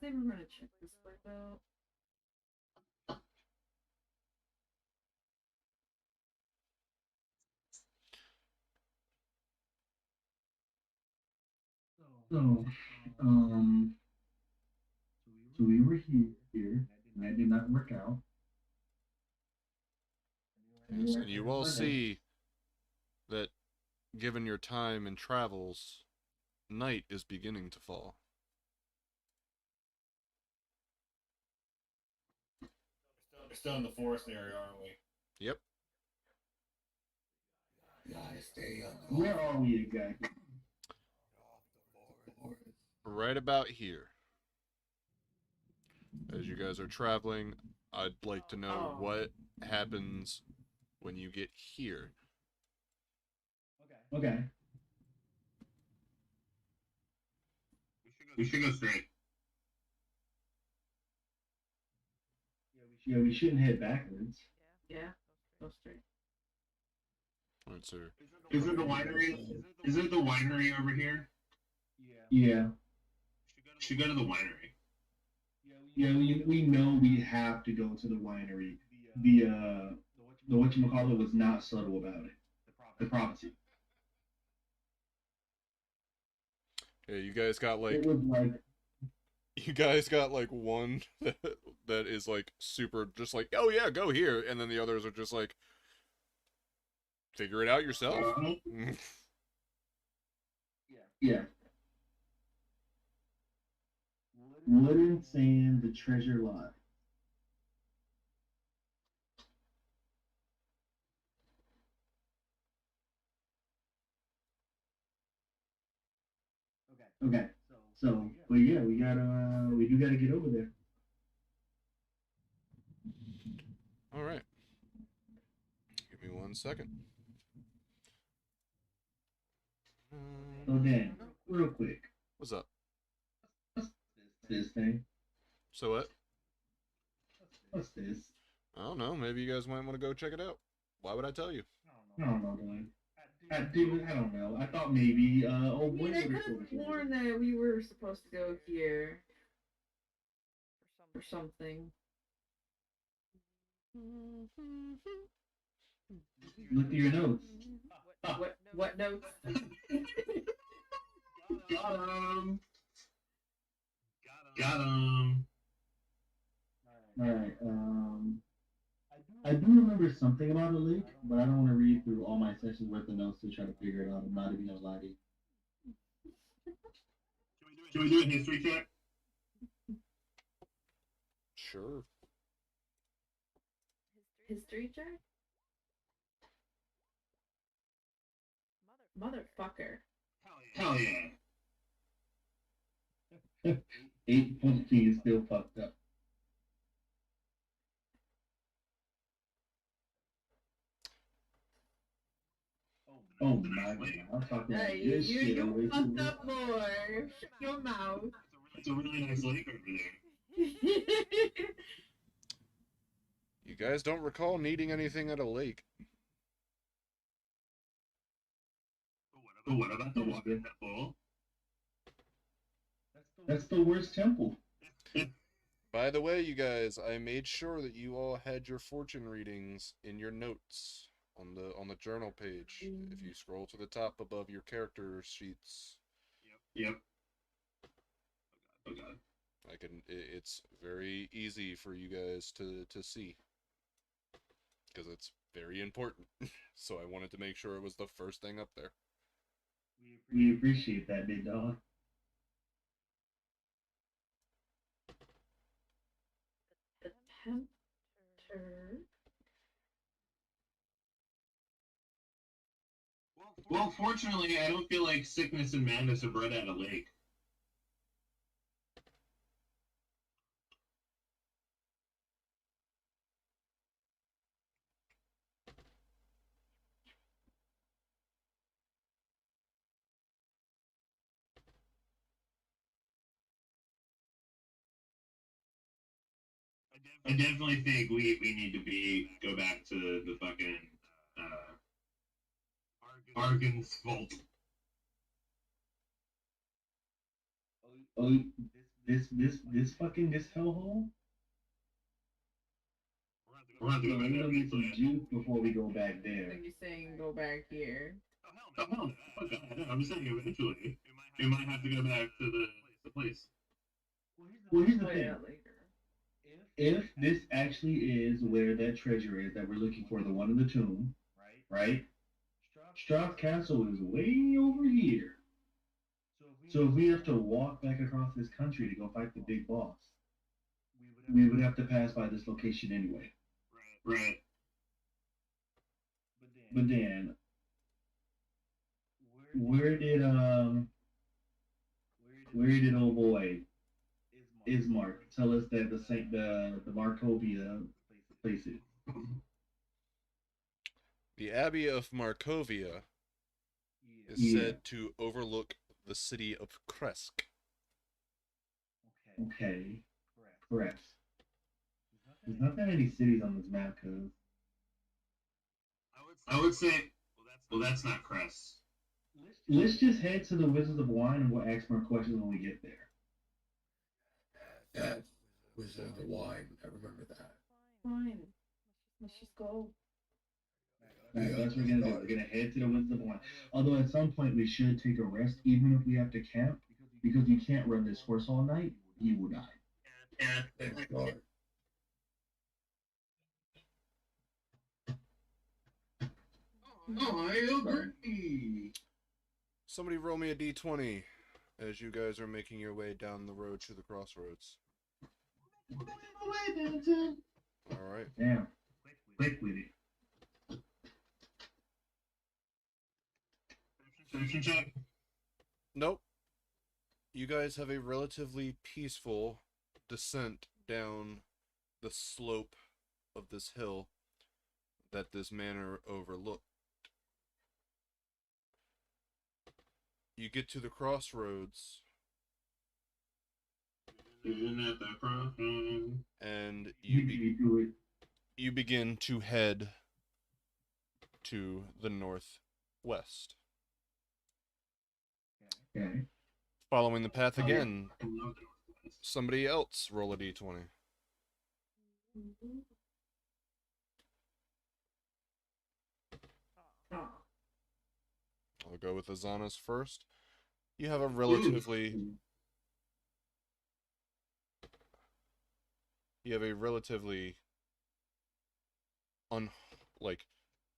we're gonna check this way out. So, um, so we were here, and that did not work out. Yes, and you all see that, given your time and travels, night is beginning to fall. We're still in the forest area, aren't we? Yep. Guys, stay on the Where are we exactly? forest. Right about here. As you guys are traveling, I'd like to know what happens when you get here. Okay. We should go straight. Yeah, we shouldn't head backwards. Yeah, go straight. Alright, sir. Is it the winery? Is it the winery over here? Yeah. Should go to the winery. Yeah, we know we have to go to the winery. The whatchamacallit was not subtle about it. The prophecy. Yeah, you guys got like It was like one that is like super just like, oh yeah, go here, and then the others are just like, figure it out yourself. yeah. Wood and sand, the treasure lies. Okay. So, but yeah, we do gotta get over there. All right. Give me 1 second. So Dan, real quick, What's up? what's this thing? So what? What's this? I don't know. Maybe you guys might want to go check it out. Why would I tell you? I don't know, Dan. I don't know. I thought maybe oh I boy mean, I would could have have told you. sworn that we were supposed to go here or something. Look through your notes. What notes? Got him. Got him. All right. I do remember something about a lake, but I don't want to read through all my sessions worth of notes to try to figure it out. I'm not even gonna lie to you. Can we do a history check? Sure. History check? Motherfucker. Hell yeah. 8.2 is still fucked up. Oh my god, I'm talking about Hey, this shit. you fucked up more. Shut your mouth. It's a really nice lake over there. You guys don't recall needing anything at a lake. But what about the water temple? That's the worst temple. By the way, you guys, I made sure that you all had your fortune readings in your notes on the journal page. If you scroll to the top above your character sheets, Yep. Oh god. it's very easy for you guys to see because it's very important. So I wanted to make sure it was the first thing up there. We appreciate that, big dog. The tempter. Well, fortunately, I don't feel like sickness and madness are bred at a lake. I definitely think we need to go back to the fucking Argan's vault. Oh, this hellhole. We're gonna So have to go we're back there gonna get some eventually. juice before we go back there. Are you saying go back here? Oh hell no! Fuck that. I'm just saying eventually we might have to go back to the place. Well, here's the Oh thing. yeah, later. If this actually is where that treasure is that we're looking for, the one in the tomb, right? Strahd Castle is way over here. So if we have to walk back across this country to go fight the big boss, we would have to pass by this location anyway. Right. But Dan, where did old boy Ismark tell us that the Markovia place is? The Abbey of Markovia is Yeah. said to overlook the city of Kresk. Okay, correct. There's not that many cities on this map, cuz. I would say, well, that's not Crest. Let's just head to the Wizards of Wine and we'll ask more questions when we get there. That Wizard of the Wine. I remember that. Fine. Let's just go. Right, that's what we're gonna do. We're gonna head to the Wizards of Wine. Although at some point we should take a rest, even if we have to camp, because you can't run this horse all night. You will die. Yeah. Thank God. Oh, I agree. Somebody roll me a d20 as you guys are making your way down the road to the crossroads. All right. Damn. Quick with it. Perception check. Nope. You guys have a relatively peaceful descent down the slope of this hill that this manor overlooked. You get to the crossroads, Isn't that the crossroads? and Do you begin to head to the northwest. it. Okay. Following the path again, I love the Northwest. somebody else roll a d20. Oh. I'll go with Azana's first. You have a relatively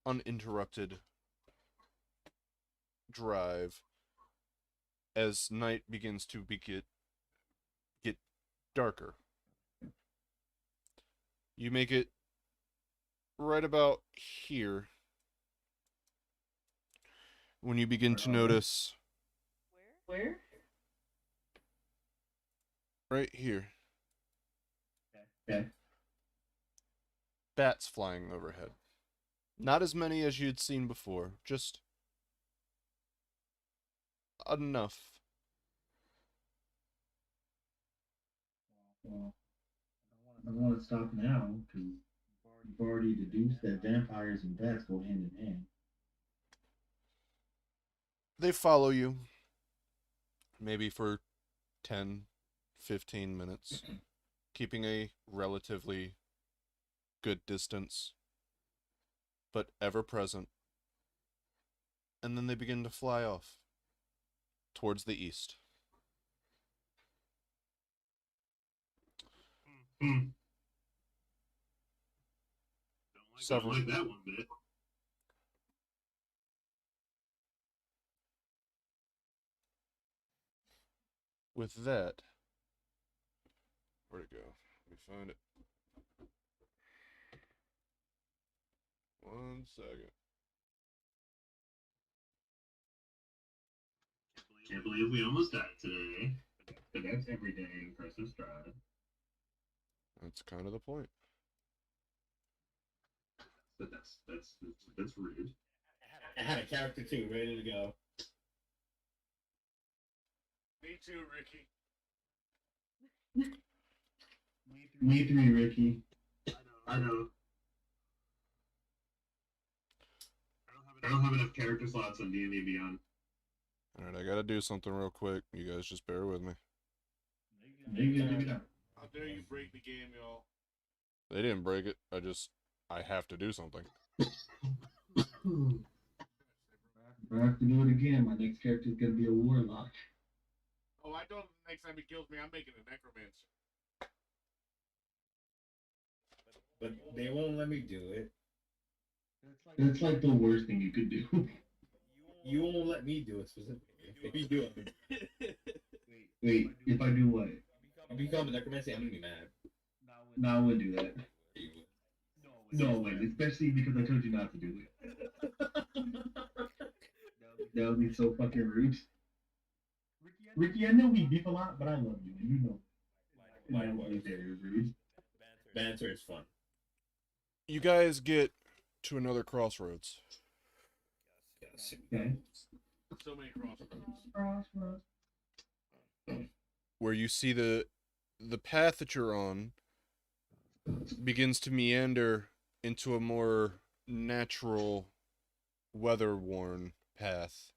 uninterrupted drive as night begins to get darker. You make it right about here when you begin to notice Where? right here Okay. bats flying overhead. Not as many as you'd seen before, just enough. Well, I don't want to stop now because you've already deduced that vampires and bats go hand in hand. They follow you, maybe for 10, 15 minutes, keeping a relatively good distance, but ever present. And then they begin to fly off towards the east. Hmm. Several- Don't like that one bit. With that, where'd it go? Let me find it. 1 second. Can't believe we almost died today. But that's every day in Curse of Strahd. That's kind of the point. But that's rude. I had a character too, ready to go. Me too, Ricky. Me three, Ricky. I know. I don't have enough character slots on D&D Beyond. Alright, I gotta do something real quick. You guys just bear with me. How dare you break the game, y'all? They didn't break it. I have to do something. If I have to do it again, my next character is gonna be a warlock. Oh, I told him the next time he kills me, I'm making a necromancer. But they won't let me do it. It's like the worst thing you could do. You won't let me do it specifically. If you do it, Wait, if I do what? you become a necromancer, I'm gonna be mad. No, I wouldn't do that. You No way, especially because I told you not to do it. That would be so fucking rude. Ricky, I know we beef a lot, but I love you, and you know. That would be very rude. Banter is fun. You guys get to another crossroads. Yes. Okay. So many crossroads. Crossroads. Where you see the path that you're on begins to meander into a more natural, weather-worn path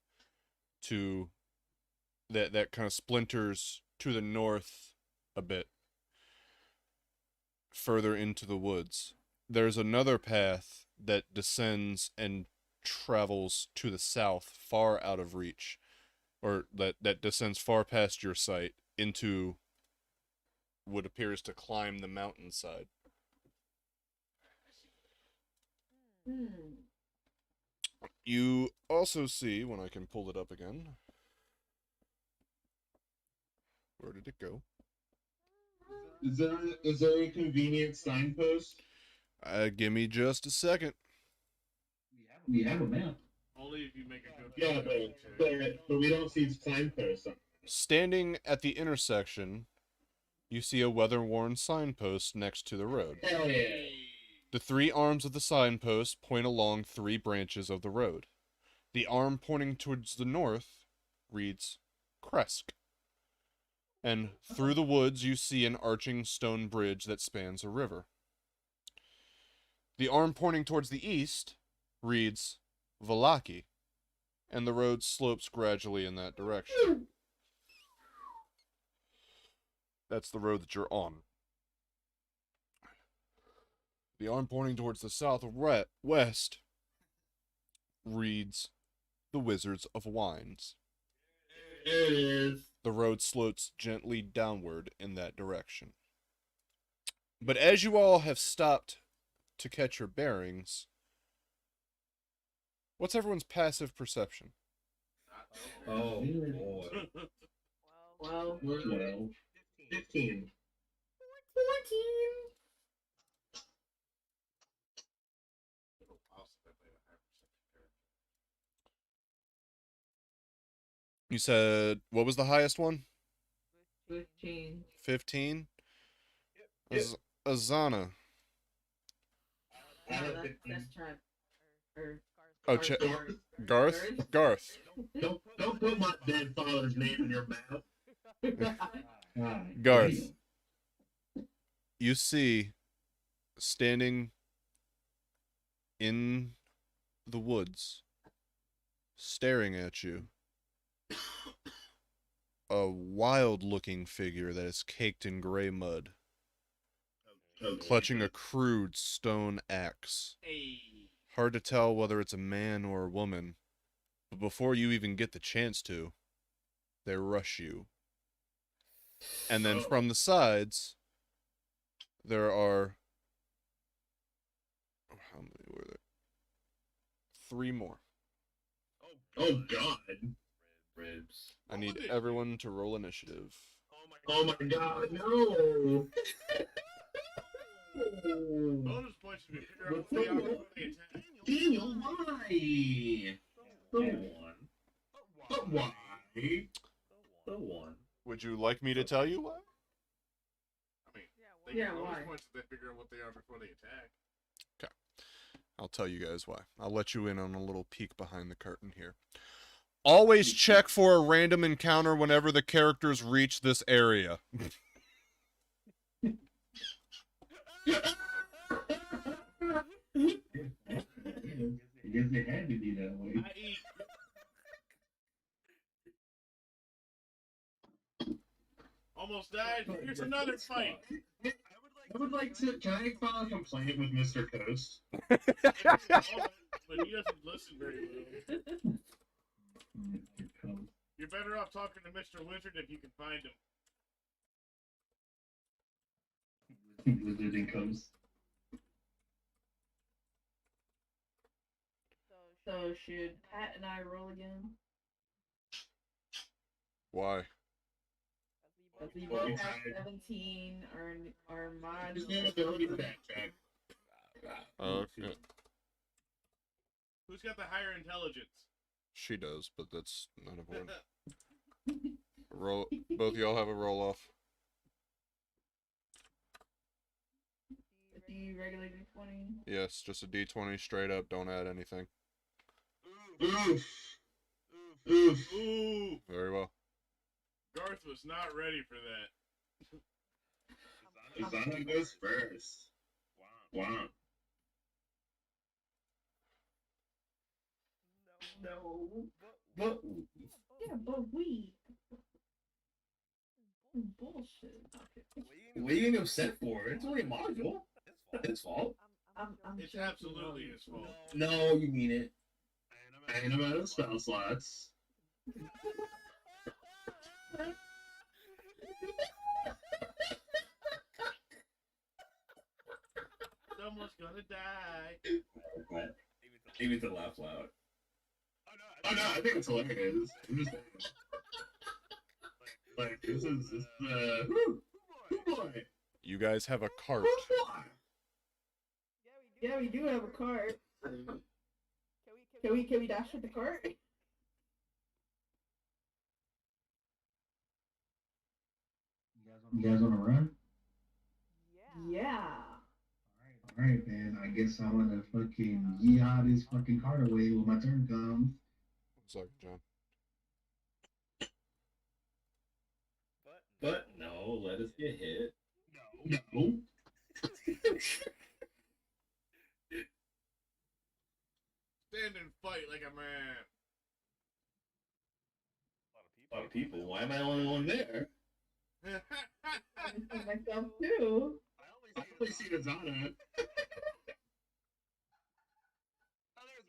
to that kind of splinters to the north a bit, further into the woods. There's another path that descends and travels to the south, far out of reach, or that descends far past your sight into what appears to climb the mountainside. You also see, when I can pull it up again, where did it go? Is there a convenient signpost? Give me just a second. We have a map. Only if you make a good. Yeah, but we don't see signposts on Standing at the intersection, you see a weather-worn signpost next to the road. Hell yeah. The three arms of the signpost point along three branches of the road. The arm pointing towards the north reads Kresk. And through the woods you see an arching stone bridge that spans a river. The arm pointing towards the east reads Valaki, and the road slopes gradually in that direction. That's the road that you're on. The arm pointing towards the southwest reads the Wizards of Wines. There it is. The road slopes gently downward in that direction. But as you all have stopped to catch your bearings, what's everyone's passive perception? Oh boy. Well, 12. 15. 14. You said, what was the highest one? 15. 15? Yep. Azana. No, that's Strahd. Or Oh, Garth. Garth. Don't put my dead father's name in your mouth. Garth. You see, standing in the woods, staring at you, a wild-looking figure that is caked in gray mud, clutching a crude stone axe. Hard to tell whether it's a man or a woman, but before you even get the chance to, they rush you. And then from the sides, there are... How many were there? 3 more. Oh God. Ribs. I need everyone to roll initiative. Oh my God, no. Bonus points if you figure out what they are before they attack. Daniel, why? The one. But why? The one. Would you like me to tell you why? I mean, they Yeah, get bonus why? points if they figure out what they are before they attack. I'll tell you guys why. I'll let you in on a little peek behind the curtain here. Always check for a random encounter whenever the characters reach this area. I guess it had to be that way. Almost died. Here's another fight. I would like to. Can I file a complaint with Mr. Coast? But he doesn't listen very well. You're better off talking to Mr. Wizard if you can find him. Wizard and Coast. So should Pat and I roll again? Why? Because we Well, both we have tried. 17. Our mod. Just need ability to backtrack. Okay. Who's got the higher intelligence? She does, but that's not important. Roll. Both of y'all have a roll off. D regular D20. Yes, just a d20 straight up. Don't add anything. Oof. Oof. Ooh, Very well. Garth was not ready for that. Zana goes first. Wow. No. But Yeah, but we. Bullshit. what are you getting upset for? It's only a module. It's not his fault. I'm It's joking, absolutely no. his fault. No, you mean it. I ain't about spell slots. Someone's gonna die. Maybe to laugh loud. Oh no, I think it's hilarious. I'm just saying. Like this is whoo boy. You guys have a cart. Whoo boy. Yeah, we do have a cart. Can we dash with the cart? You guys want to run? Yeah. All right, man. I guess I'm gonna fucking yeehaw this fucking card away when my turn comes. Sorry, John. But no, let us get hit. No. Stand and fight like a man. A lot of people. Why am I the only one there? I for myself too. I only see the Zana.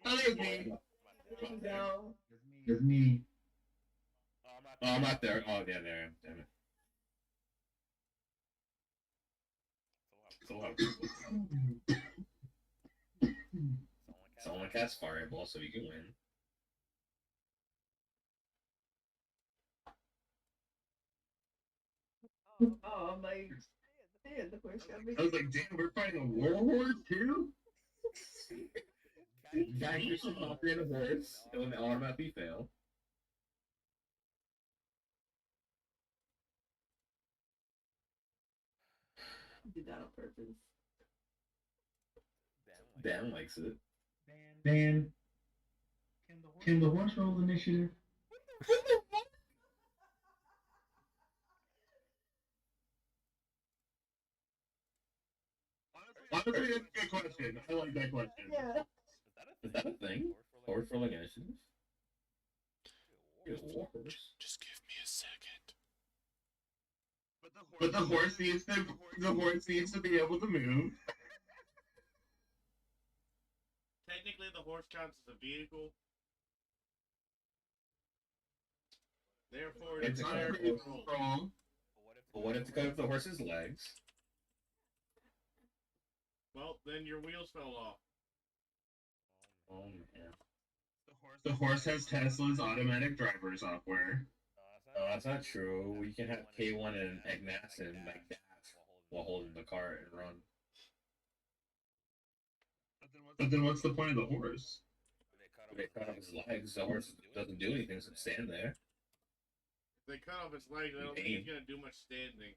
Oh, there's me. No. It's me. Oh, I'm not there. Oh, yeah, there I am. Damn it. It's a lot of people. Someone cast Fireball so we can win. Oh, I'm like, man, the horse got me. I was like, damn, we're fighting a warhorse too? Guy used to pop in a horse, it would automatically fail. Did that on purpose. Dan likes it. Dan, can the horse roll initiative? Honestly, that's a good question. I like that question. Yeah. Is that a thing? Horse rolling initiative? Warhorse. Just give me a second. But the horse needs to be able to move. Technically, the horse counts as a vehicle. Therefore, It's not very very strong. But what if to cut off the horse's legs? Well, then your wheels fell off. Oh man. The horse has Tesla's automatic driver software. No, that's not true. We can have K1 and Agnassin like that while holding the cart and run. But then what's the point of the horse? If they cut off his legs, the horse doesn't do anything except stand there. If they cut off his legs, I don't think he's gonna do much standing.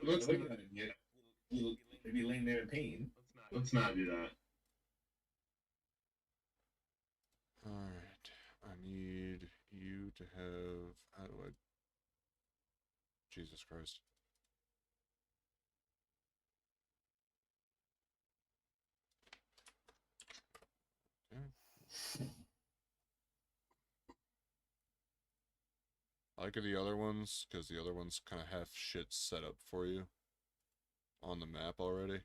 Let's What are you not, gonna do? You'll be laying there in pain. let's not do that. Alright. I need you to have. How do I. Jesus Christ. Okay. I like the other ones, because the other ones kind of have shit set up for you on the map already.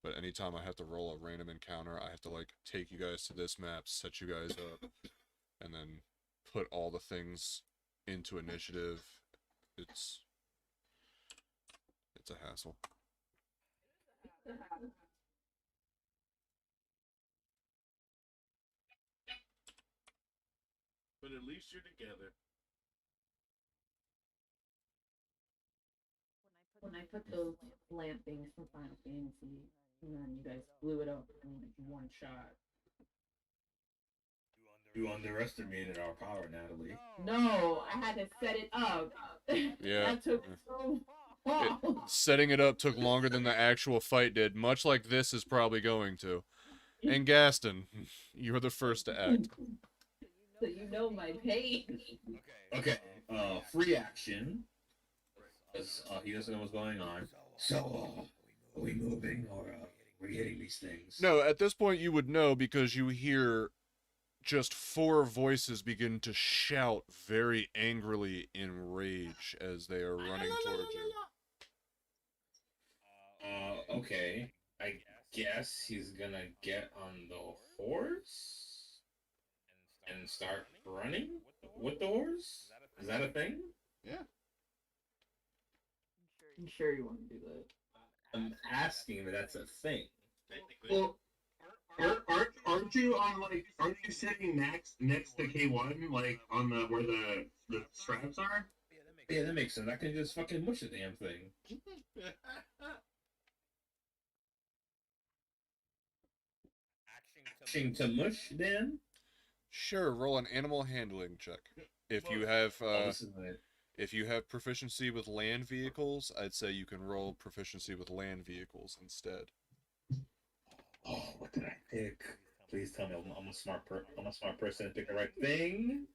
But anytime I have to roll a random encounter, I have to, like, take you guys to this map, set you guys up, and then put all the things into initiative. It's a hassle. But at least you're together. When I put those lamp things from Final Fantasy, and then you guys blew it up in like one shot. You underestimated our power, Natalie. No, I had to set it up. Yeah. That took so long. Setting it up took longer than the actual fight did, much like this is probably going to. And Gaston, you're the first to act. So you know my pain. Okay, free action. Because he doesn't know what's going on. So, are we moving or are we hitting these things? No, at this point you would know because you hear just 4 voices begin to shout very angrily in rage as they are running towards you. Okay. I guess he's gonna get on the horse and start running with the horse? Is that a thing? Yeah. I'm sure you want to do that. I'm asking if that's a thing. Well, aren't you on like? Aren't you sitting next to K1, like on the where the straps are? Yeah, that makes sense. I can just fucking mush the damn thing. Action to mush, then? Sure, roll an animal handling check. If you have, Oh, this is it. If you have proficiency with land vehicles, I'd say you can roll proficiency with land vehicles instead. Oh, what did I pick? Please tell me I'm a I'm a smart person and pick the right thing.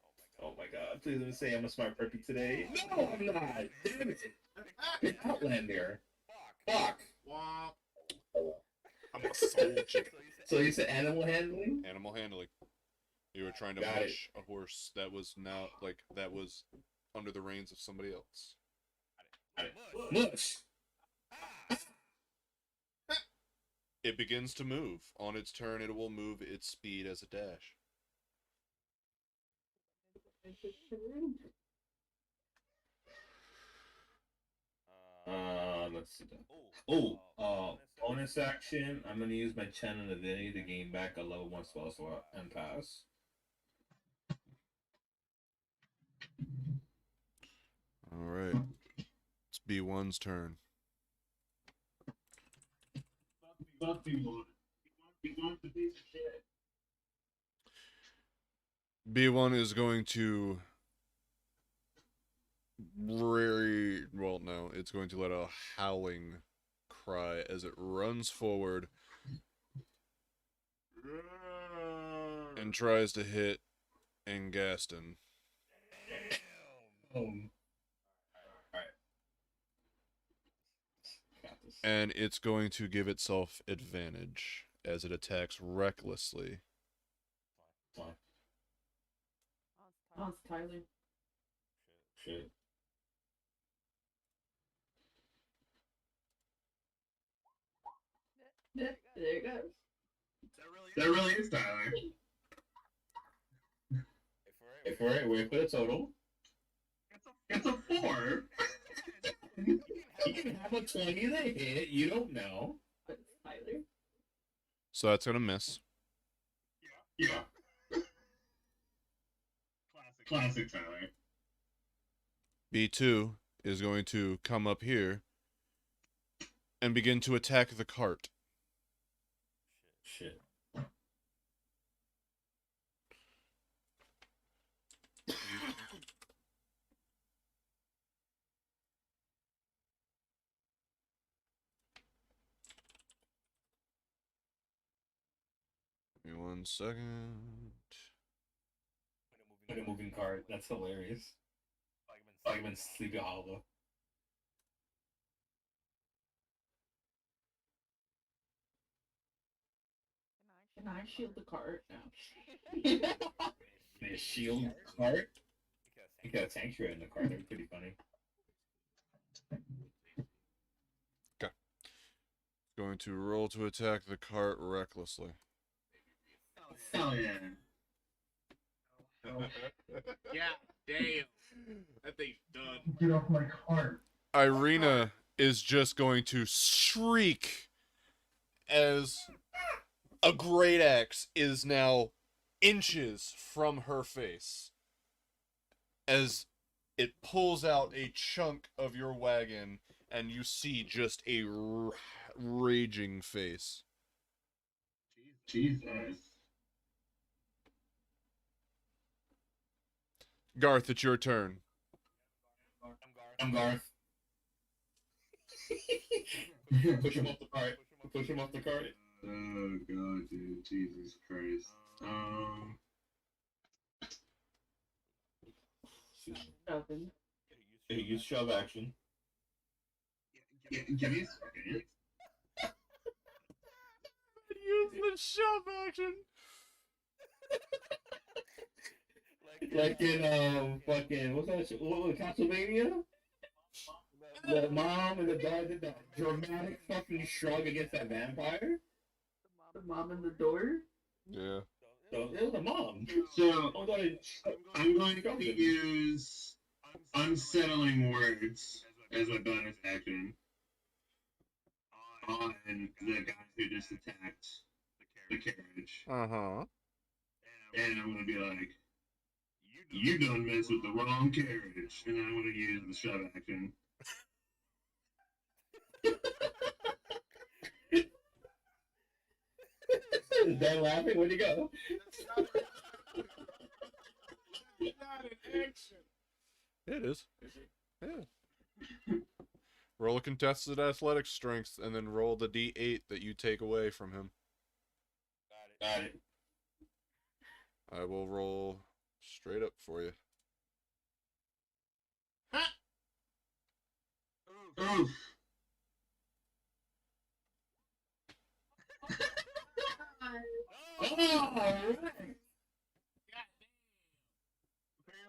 Oh my god! Please let me say I'm a smart perpy today. No, I'm not. Damn it! Pick Outlander. Fuck. I'm a soldier. So you said animal handling? Animal handling. You were trying to Got mush a horse that was under the reins of somebody else. Mush. It begins to move. On its turn, it will move its speed as a dash. Let's see. Bonus action. I'm gonna use my channel divinity to gain back a level 1 spell slot and pass. All right. It's B1's turn. Fuck B1. B1's a piece of shit. B1 is going to it's going to let out a howling cry as it runs forward and tries to hit Angaston. Alright. And it's going to give itself advantage as it attacks recklessly. Oh, it's Tyler. Shit. There it goes. That really is Tyler. If we're at wait for the total. It's a 4. You can have a 20 to hit. You don't know. But it's Tyler. So that's going to miss. Yeah. Classic Tyler. B2 is going to come up here and begin to attack the cart. Shit. Give me 1 second. Like a moving cart. That's hilarious. Like I'm in Sleepy Hollow. Can I shield the cart? No. A shield cart? You got a sanctuary in the cart. That'd be pretty funny. Going to roll to attack the cart recklessly. Hell yeah. Yeah, damn. That thing's done. Get off my cart. Irina is just going to shriek as a great axe is now inches from her face as it pulls out a chunk of your wagon and you see just a raging face. Jesus. Garth, it's your turn. I'm Garth. Push him off the cart. Push him off the cart. Oh god, dude. Jesus Christ. Nothing. Use shove action. Give me a second. Use the shove action. Like in fucking what's that shit? What was it, Castlevania? The mom and the dad did that dramatic fucking shrug against that vampire. The mom in the door? Yeah. So it was the mom. So Oh, God, I'm going to use unsettling words as a bonus action on the guy who just attacked the carriage. Uh-huh. And I'm gonna be like, you done mess with the wrong carriage. And then I'm gonna use the shove action. Is Dan laughing? Where'd he go? It is. Yeah. Roll a contested athletics strength and then roll the d8 that you take away from him. Got it. I will roll straight up for you. Oof.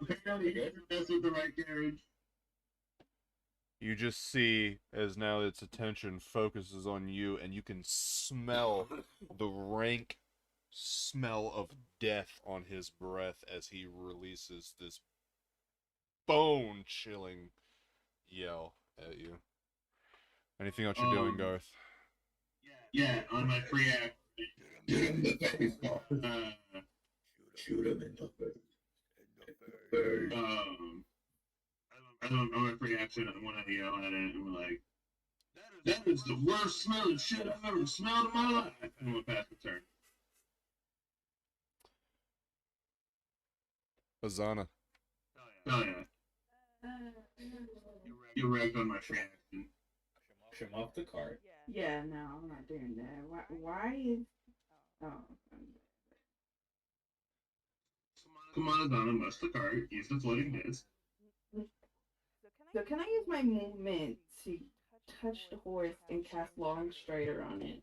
Oh, apparently you guys are messing with the right carriage. You just see as now its attention focuses on you, and you can smell the rank smell of death on his breath as he releases this bone-chilling yell at you. Anything else you're doing, Garth? Yeah, on my free act. Get him in the face, boss. Shoot him in the face. On my free action, I want to yell at it, and we're like, that is the worst smelling shit I've ever smelled in my life. And I'm going to pass the turn. Azana. Oh, yeah. You wrecked on my free action. Push him off the cart. Yeah, no, I'm not doing that. Why is... Oh, Come on, Azana, must the cart. Use the floating disc. so can I use my movement to touch the horse and cast Long Strider on it?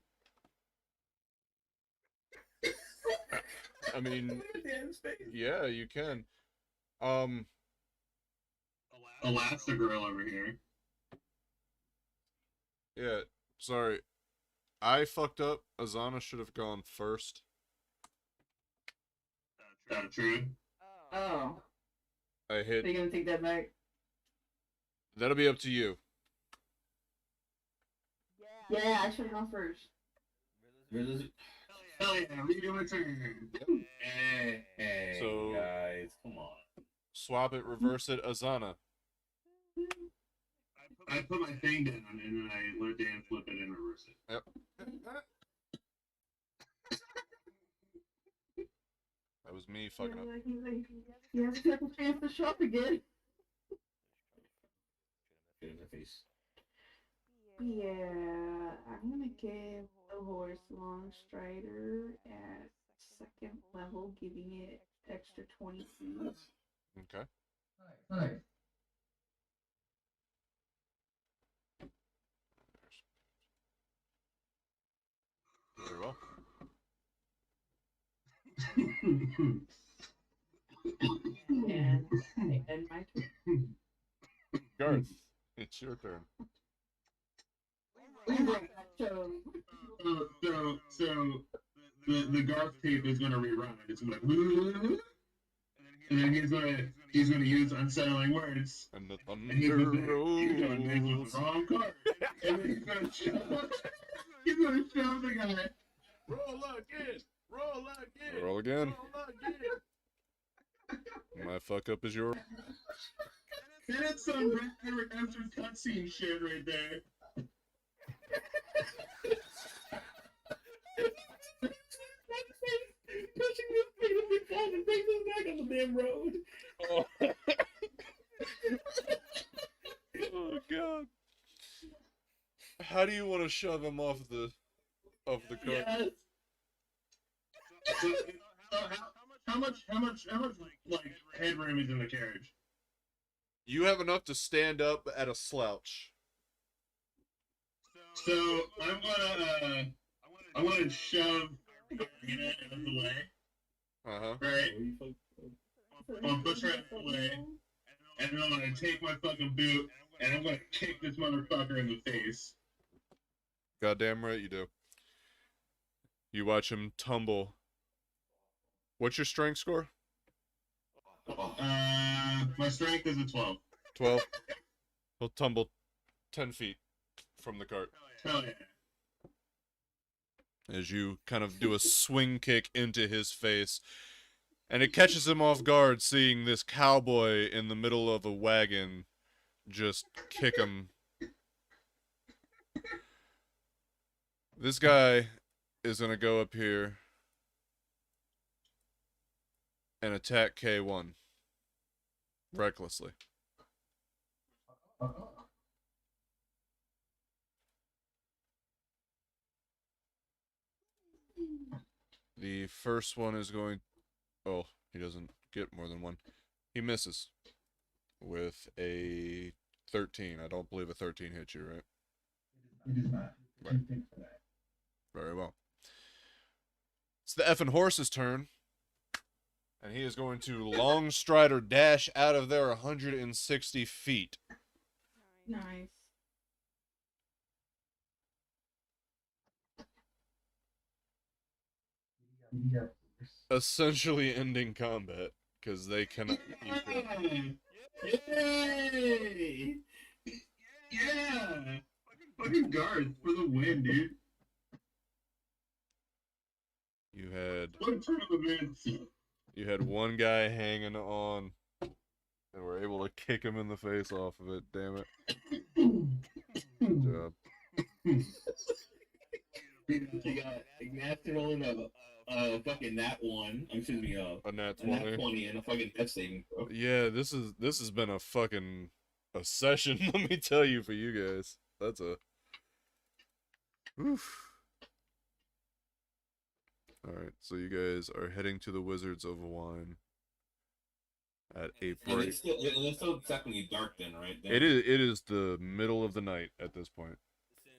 I mean, yeah, you can. Elastigirl over here. Yeah, sorry. I fucked up. Azana should have gone first. True. Oh, I are hit. you gonna take that back? That'll be up to you. Yeah, I should have gone first. Hell yeah, redo my turn. Hey, So- guys, come on. Swap it, reverse it, Azana. I put my thing down, and then I let Dan flip it and reverse it. Yep. That was me fucking up. He has a second chance to shop again. Get in the face. Yeah, I'm gonna give the horse Long Strider at second level, giving it extra 20 feet. Okay. Nice. Very well. And I end my turn. Garth, it's your turn. So the Garth tape is gonna rerun. It's gonna and then he's gonna use unsettling words. And the And he's gonna say, thunder "You done messed with rolls. the wrong card." And then he's gonna shove the guy. Roll again. Roll again. Roll again. Roll again. My fuck up is your. And it's some Red Dead Redemption cutscene shit right there. Pushing his feet up his phone and taking his back on the damn road. Oh. Oh god. How do you want to shove him off the cart? Yes. So, how much like headroom is in the carriage? You have enough to stand up at a slouch. So I want to shove Arena out of the way, Uh-huh. right? I'll push her out of the way, and then I'm gonna take my fucking boot and I'm gonna kick this motherfucker in the face. Goddamn right you do. You watch him tumble. What's your strength score? My strength is a 12. 12. He'll tumble 10 feet from the cart Hell yeah. as you kind of do a swing kick into his face. And it catches him off guard seeing this cowboy in the middle of a wagon just kick him. This guy is going to go up here and attack K1 recklessly. The first one is going. Oh, he doesn't get more than one. He misses with a 13. I don't believe a 13 hits you, right? It is not. Right. Two things for that. Very well. It's the effing horse's turn. And he is going to long stride or dash out of there 160 feet. Nice. Yeah. Essentially ending combat. Because they cannot keep it. Yay! Yeah! Fucking guards for the win, dude. You had What a turn of events. You had one guy hanging on, and were able to kick him in the face off of it. Damn it! Good job. You got Ignacio rolling a fucking nat 1. Excuse me, A nat a nat 20. 20 and a fucking death saving throw. Yeah, this has been a fucking a session. Let me tell you, for you guys, that's a. Oof. All right, so you guys are heading to the Wizards of Wine at a And bright. it's still technically dark then, right? Then, It is the middle of the night at this point.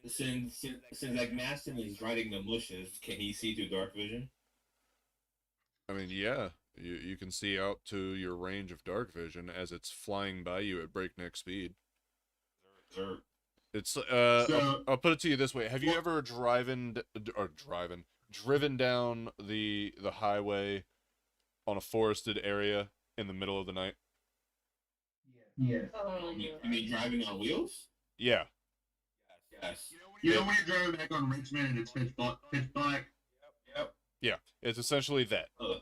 Since like Maston is riding the bushes, can he see through dark vision? I mean, yeah, you can see out to your range of dark vision as it's flying by you at breakneck speed. Sure. It's So- I'll put it to you this way: have you ever driven down the highway on a forested area in the middle of the night? Yes. You mean driving on wheels? Yeah. Yes. You know when you're driving back on Richmond and it's pitch black? Yep. Yeah, it's essentially that. Oh,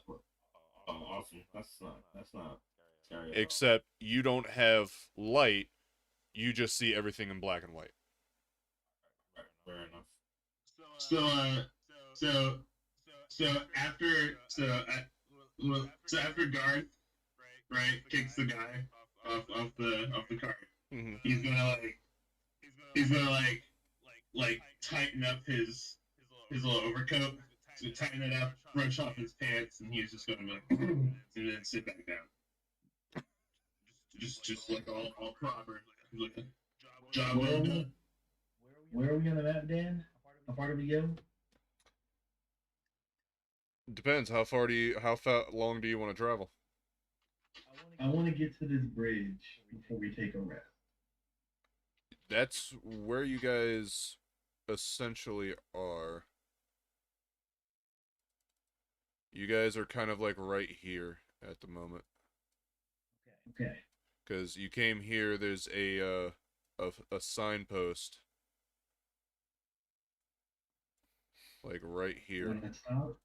awesome. That's not scary. at all. Except you don't have light; you just see everything in black and white. Right, fair enough. So after Garth, right, kicks the guy off the cart, Mm-hmm. he's gonna like tighten up his little overcoat, to tighten it up, brush off his pants, and he's just gonna be like, and then sit back down. Just like all proper. Like, job well done. Where are we on the map, Dan? How far do we go? Depends. How long do you want to travel? I want to get to this bridge before we take a rest. That's where you guys essentially are. You guys are kind of like right here at the moment. Okay. Because you came here, there's a signpost. Like right I here. want to stop,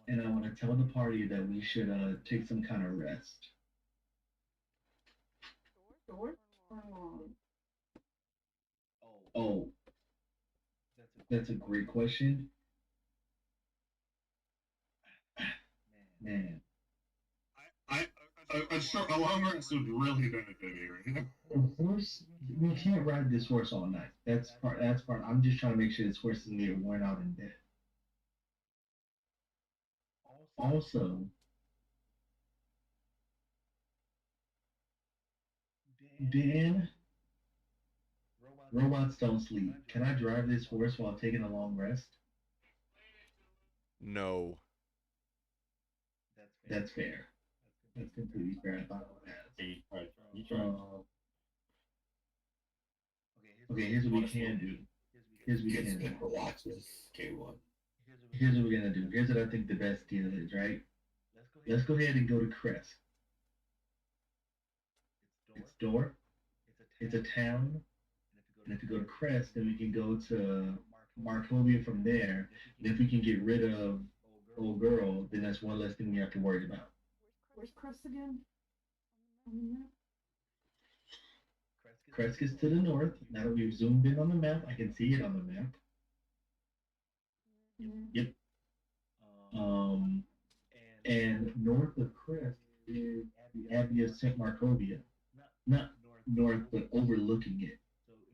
and I want to tell the party that we should take some kind of rest. Sure. Oh, that's a great question. Man, A long rest would really benefit me right now. the horse. We can't ride this horse all night. That's part. That's part. I'm just trying to make sure this horse doesn't get worn out and dead. Also, Dan, robots don't sleep. Can I drive this horse while taking a long rest? No. That's fair. That's completely fair. I thought I would ask. You try. Okay, here's what we can do. Here's what we can do. Relax with K1. Here's what we're gonna do. Here's what I think the best deal is, right? Let's go ahead and go to Crest. It's Door. It's a town. And if you go to Crest, then we can go to Markovia from there. And if we can get rid of old girl, then that's one less thing we have to worry about. Where's Crest again? On the map? Crest is to the north. Now that we've zoomed in on the map, I can see it on the map. Yeah. Yep. And north of Crest is the Abbey of St. Markovia. Not north, but overlooking it.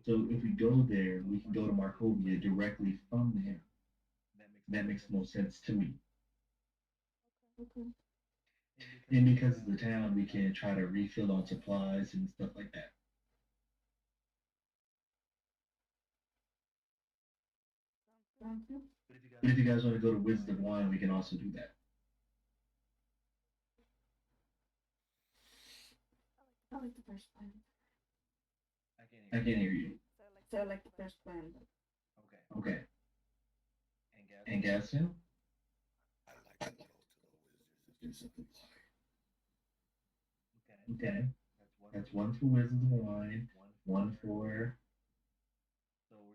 So if we go there, we can go to Markovia directly from there. That makes the most sense to me. Okay. And because it's the town, we can try to refill on supplies and stuff like that. Sounds good. But if you guys want to go to Wizard of Wine, we can also do that. I like the first plan. I can hear you. So I like the first plan. Okay. And Gaston? I like to go to the wizards and get some supply. Okay. That's one for Wizards of Wine, one for.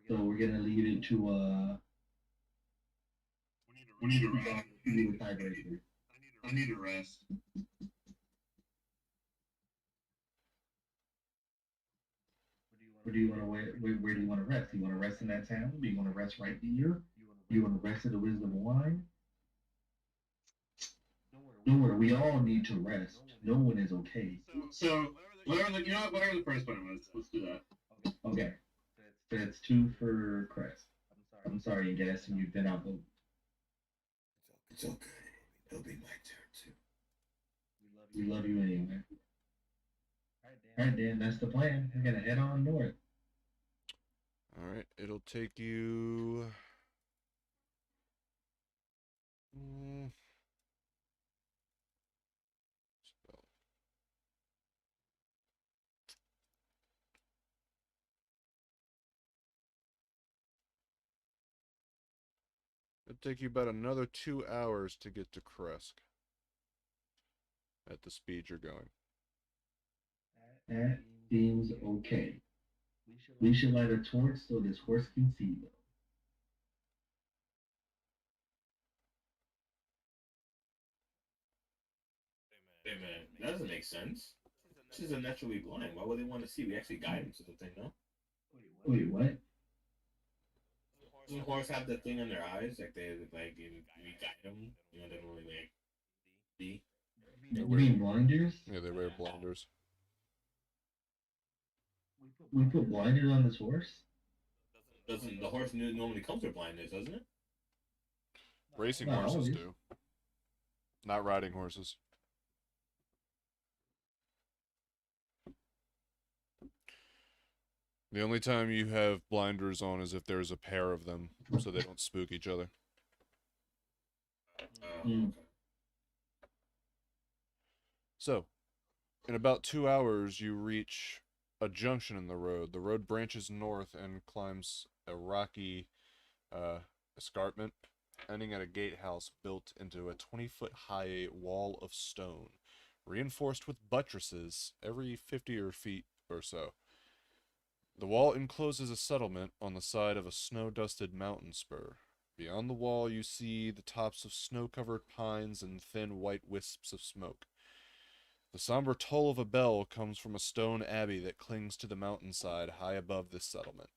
So we're gonna leave it to We need to rest. do a tiebreaker. I need to rest. Or do you want to where do you want to rest? Do you want to rest in that town? Do you want to rest right here? Do you want to rest at the Wisdom of Wine? Don't worry, we all need to rest. No one is okay. So whatever whatever the first one was, let's do that. Okay. So that's two for Crest. I'm sorry, Gas, and you've been outvoted. It's okay. It'll be my turn too. We love you anyway. All right, Dan, that's the plan. We're gonna head on north. All right, it'll take you. Spell. It'll take you about another 2 hours to get to Kresk at the speed you're going. That seems okay. We should light a torch so this horse can see though. Hey man, that doesn't make sense. This is naturally blind. Why would they want to see? We actually guide him to the thing, no? Wait, what? Doesn't horse have that thing on their eyes? Like we guide them. You know, they don't really like see. You mean blinders? Yeah, they wear blinders. We put blinders on this horse? Doesn't the horse normally comes with blindness, doesn't it? Racing Not horses always. do. Not riding horses. The only time you have blinders on is if there's a pair of them, so they don't spook each other. Mm. So, in about 2 hours, you reach a junction in the road. The road branches north and climbs a rocky escarpment, ending at a gatehouse built into a 20-foot high wall of stone, reinforced with buttresses every 50 feet or so. The wall encloses a settlement on the side of a snow-dusted mountain spur. Beyond the wall, you see the tops of snow-covered pines and thin white wisps of smoke. The somber toll of a bell comes from a stone abbey that clings to the mountainside high above this settlement.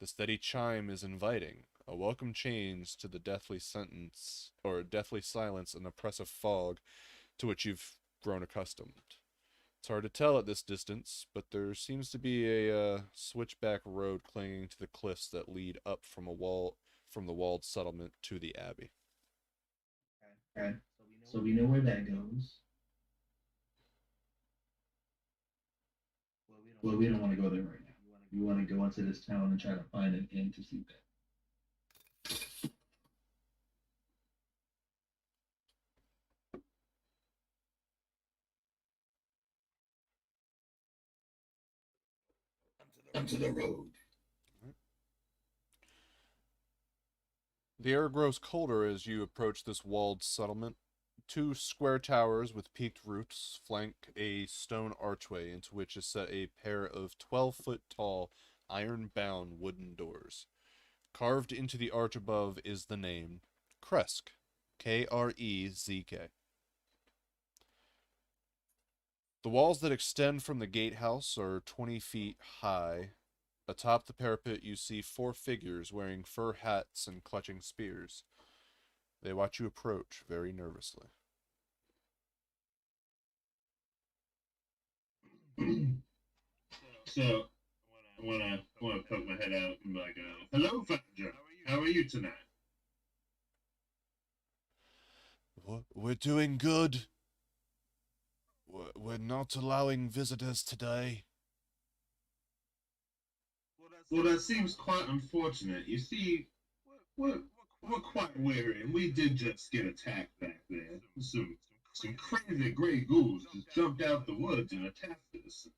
The steady chime is inviting, a welcome change to the deathly silence and oppressive fog to which you've grown accustomed. It's hard to tell at this distance, but there seems to be a switchback road clinging to the cliffs that lead up from the walled settlement to the abbey. Okay. So we know where that goes. Well, we don't want to go there right now. We want to go into this town and try to find an inn to sleep at. Onto the road. The air grows colder as you approach this walled settlement. Two square towers with peaked roofs flank a stone archway into which is set a pair of 12-foot tall, iron-bound wooden doors. Carved into the arch above is the name Kresk, Krezk. The walls that extend from the gatehouse are 20 feet high. Atop the parapet you see 4 figures wearing fur hats and clutching spears. They watch you approach very nervously. So I wanna poke my head out and be like, hello, Founder. How are you tonight? We're doing good. We're not allowing visitors today. Well, that seems quite unfortunate. You see, we're quite weary, and we did just get attacked back there. Some crazy gray ghouls just jumped out the woods and attacked us.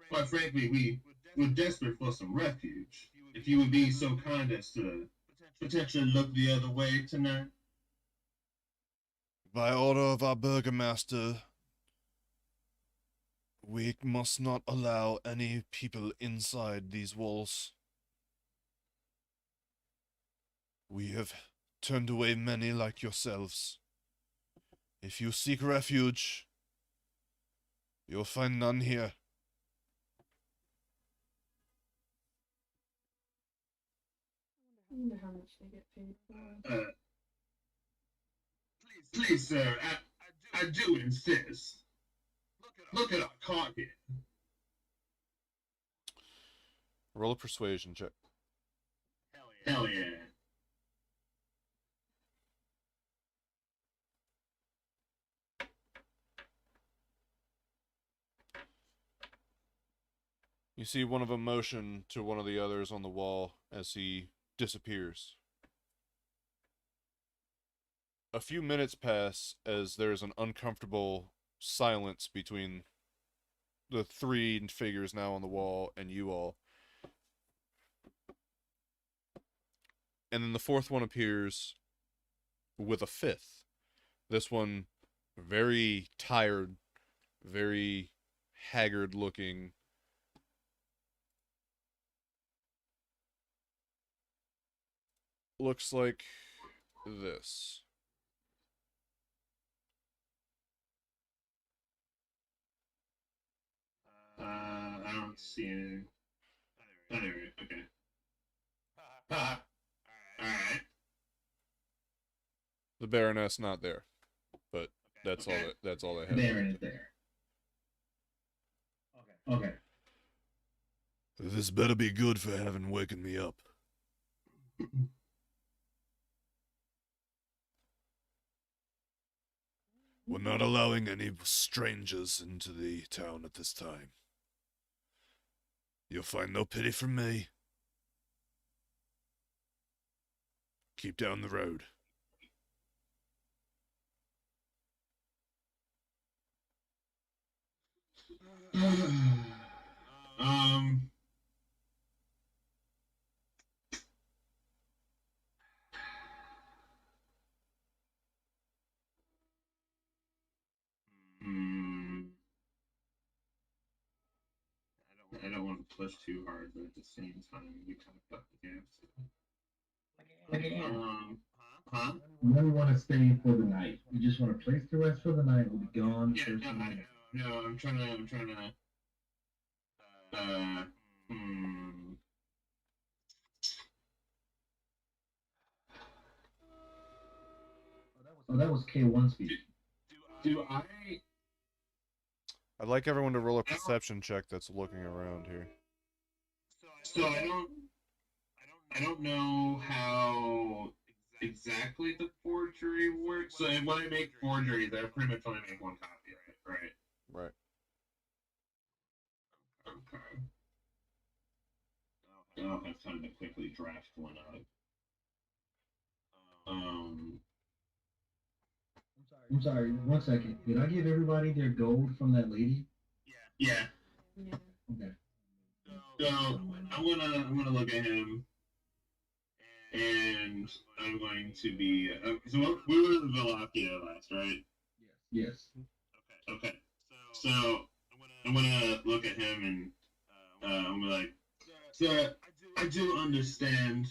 Quite frankly, we're desperate for some refuge. If you would be so kind as to potentially look the other way tonight. By order of our burgomaster, we must not allow any people inside these walls. We have turned away many like yourselves. If you seek refuge, you'll find none here. I wonder how much they get paid for. Please, sir, I do insist. Look at our cart here. Roll a persuasion check. Hell yeah. You see one of them motion to one of the others on the wall as he disappears. A few minutes pass as there's an uncomfortable silence between the three figures now on the wall and you all. And then the fourth one appears with a fifth. This one, very tired, very haggard looking. Looks like this. I don't see anything. Anyway, okay. Alright. The Baroness not there, but that's all. That's all they have. Baron is there. Okay. This better be good for having waken me up. We're not allowing any strangers into the town at this time. You'll find no pity from me. Keep down the road. um. I don't want to push too hard, but at the same time, you kind of got the gas. Huh? We don't want to stay for the night. We just want a place to rest for the night. We'll be gone. Yeah, first no, of the I night. know. No, I'm trying to. Oh, that was K1 speed. Do I? I'd like everyone to roll a perception check that's looking around here. So I don't know how exactly the forgery works. So when I make forgeries, I pretty much only make one copy, right? Right. Okay. I'll have time to quickly draft one up. I'm sorry, 1 second. Did I give everybody their gold from that lady? Yeah. Yeah. Okay. So I'm gonna look at him, and I'm going to be. So we were in Valachia last, right? Yes. Okay. So I'm gonna look at him and I'm gonna be like, sir, I do understand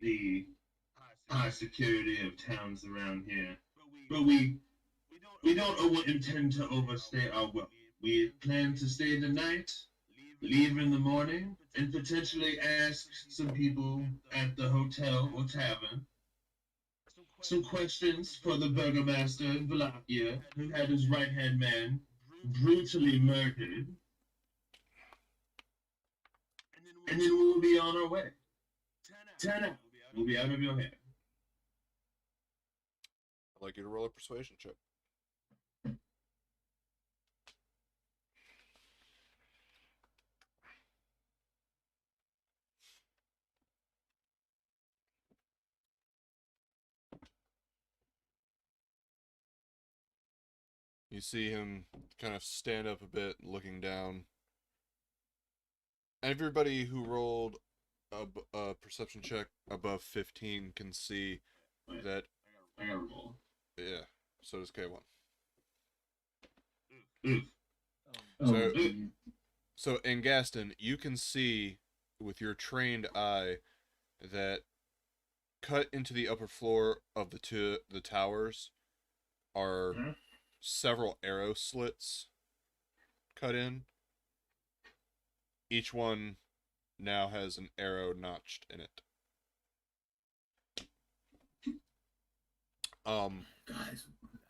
the high security of towns around here, but we don't intend to overstay our welcome. We plan to stay the night, leave in the morning, and potentially ask some people at the hotel or tavern some questions for the burgomaster in Valachia, who had his right-hand man brutally murdered. and then we'll be on our way. 10 out. We'll be out of your hair. I'd like you to roll a persuasion check. You see him kind of stand up a bit, looking down. Everybody who rolled a perception check above 15 can see that. I gotta roll. Yeah, so does K1. Oof. So, geez. so in Gaston, you can see with your trained eye that cut into the upper floor of the towers are Mhm. several arrow slits cut in. Each one now has an arrow notched in it. Guys,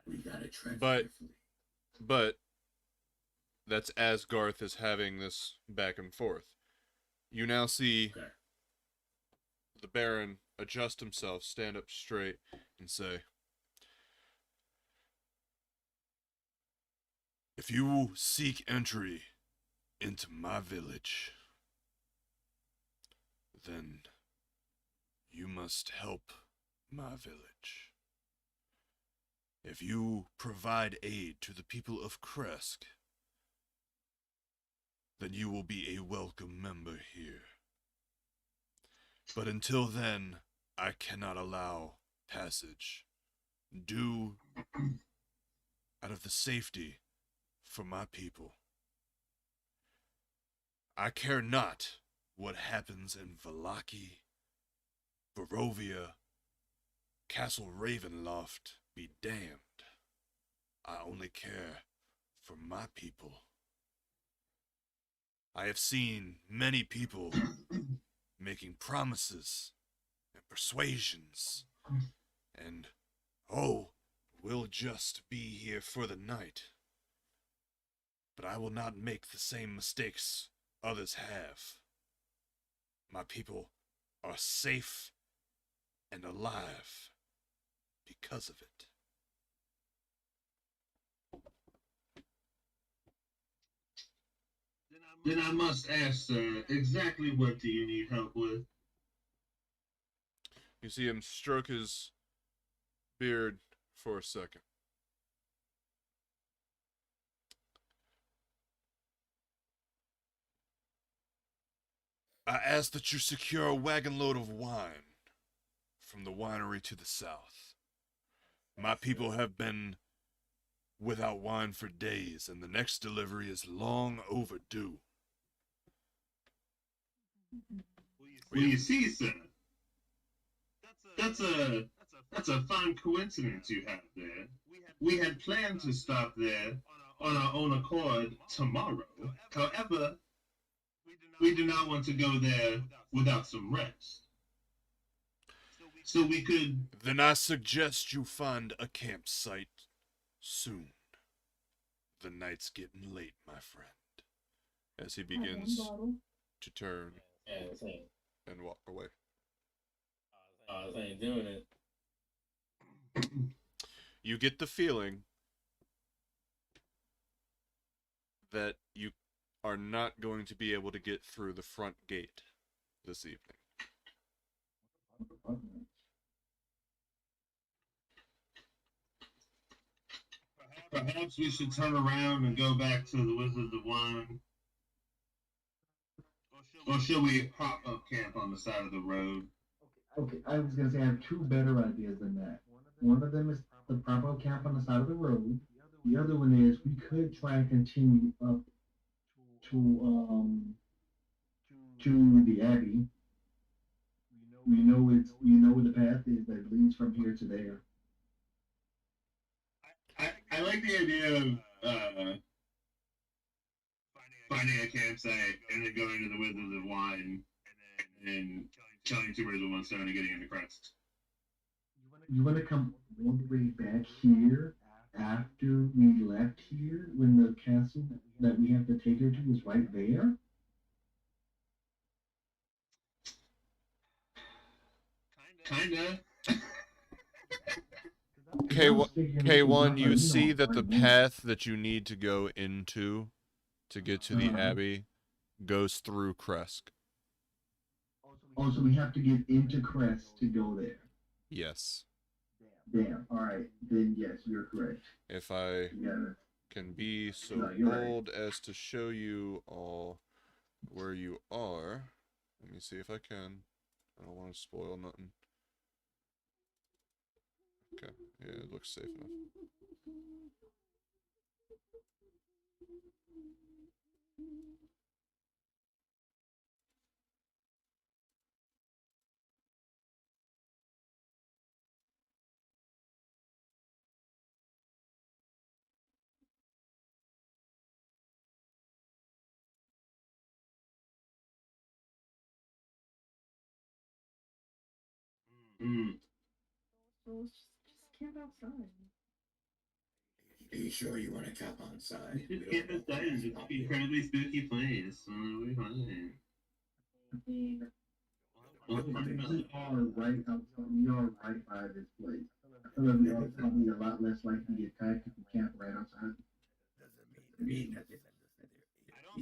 we gotta tread But- carefully. But that's as Garth is having this back and forth. You now see Okay. the Baron adjust himself, stand up straight, and say, "If you seek entry into my village, then you must help my village. If you provide aid to the people of Kresk, then you will be a welcome member here. But until then, I cannot allow passage, due out of the safety for my people. I care not what happens in Vallaki, Barovia, Castle Ravenloft be damned. I only care for my people. I have seen many people making promises and persuasions, and, oh, we'll just be here for the night. But I will not make the same mistakes others have. My people are safe and alive because of it." Then I must ask, sir, exactly what do you need help with? You see him stroke his beard for a second. I ask that you secure a wagon load of wine from the winery to the south. My people have been without wine for days, and the next delivery is long overdue. Well, you see, sir, that's a fine coincidence you have there. We had planned to stop there on our own accord tomorrow. However, we do not want to go there without some rest. So we could. Then I suggest you find a campsite soon. The night's getting late, my friend. As he begins to turn Yeah, this ain't, and walk away. this ain't doing it. You get the feeling that you are not going to be able to get through the front gate this evening. Perhaps we should turn around and go back to the Wizards of Wine. Or should we pop up camp on the side of the road? Okay, I was gonna say I have two better ideas than that. One of them is the proper camp on the side of the road. The other one is we could try and continue up to the Abbey. We know where the path is that leads from here to there. I like the idea of finding a campsite and then going to the Wizards of Wine and then killing two birds with one stone and getting into Crest. You wanna come all the way back here after we left here when the castle that we have to take her to is right there? So we could. Then I suggest you find a campsite and then going to the Wizards of Wine. You wanna come all the way back here after we left here when the castle that we have to take her to is right there? So we could. Kinda. K1, you see that the path that you need to go into to get to the Abbey goes through Kresk. Oh, so we have to get into Crest to go there. Yes. Damn. All right. Then yes, you're correct. If I Yeah. can be so No, you're right. bold as to show you all where you are. Let me see if I can. I don't want to spoil nothing. Okay. Yeah, it looks safe enough. Mm. So let's just camp outside. Are you sure you want to camp outside? Just can't decide. It's an incredibly spooky place. We'll be fine. We are right outside. We are right by this place. I feel like we are probably a lot less likely to get attacked if we camp right outside. Mean that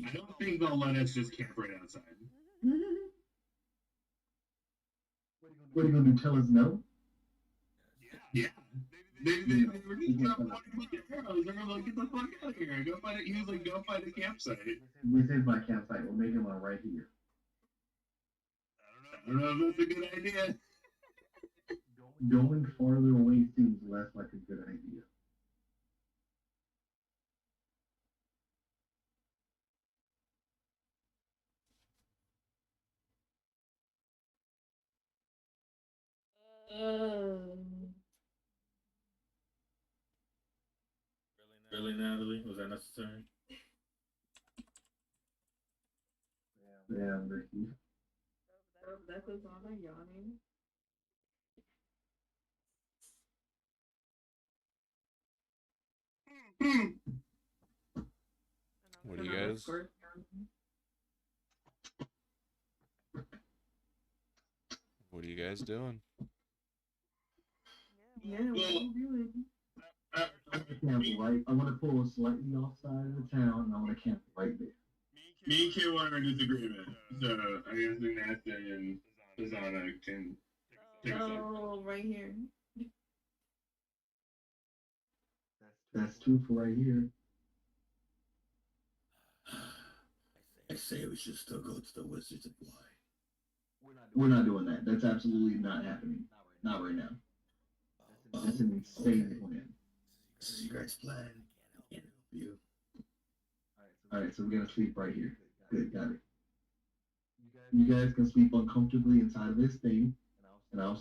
I don't think they'll let us just camp right outside. What are you gonna do? Tell us no? Yeah. They were just gonna point their arrows. They were like, get the fuck out of here. Go find it. He was like, go find a campsite. This is my campsite. We'll make it one right here. I don't know if that's a good idea. Going farther away seems less like a good idea. Really, Natalie? Was that necessary? Yeah, Ricky. That goes on yawning. What do you guys? What are you guys doing? Yeah, what are you doing? Camp right. I want to pull slightly offside of the town, and I want to camp right there. Me and K1 are in disagreement. So I guess Nathan and Zana can take us up. Oh, right here. That's two for right here. I say we should still go to the Wizards of Why. We're not doing that. That's absolutely not happening. Not right now. That's an insane plan. This is your guys' plan. I can't help you. All right, so we're gonna sleep right here. Good, got it. You guys can sleep uncomfortably inside of this thing, and I'll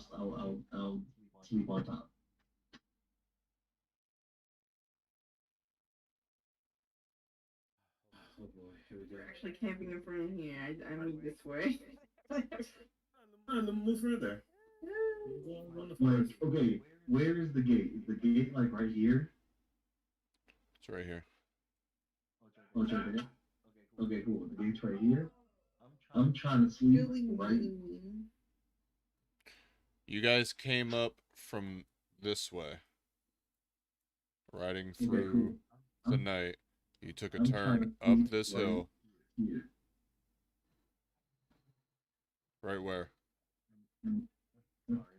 sleep on top. Oh boy, here we go. We're actually camping in front of here. I moved this way. Move further. Like, okay, where is the gate? Is the gate like right here? It's right here. Oh, it's right there. Okay, cool. The gate's right here. I'm trying to sleep right. You guys came up from this way, riding Okay, through cool. the night. You took a I'm turn trying to up sleep this right hill. here. Right where?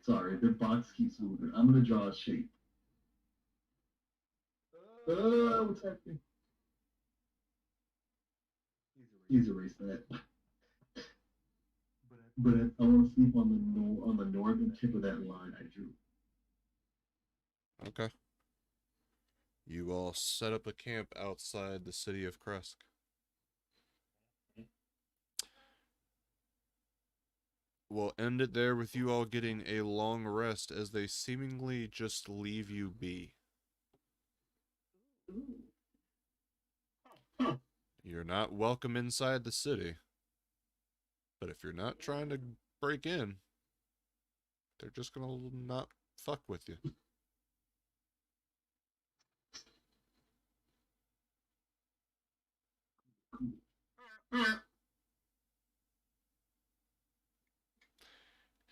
Sorry, the box keeps moving. I'm gonna draw a shape. Oh, what's happening? Please erase that. But I want to sleep on the northern tip of that line I drew. Okay. You all set up a camp outside the city of Kresk. We'll end it there with you all getting a long rest as they seemingly just leave you be. You're not welcome inside the city. But if you're not trying to break in, they're just gonna not fuck with you.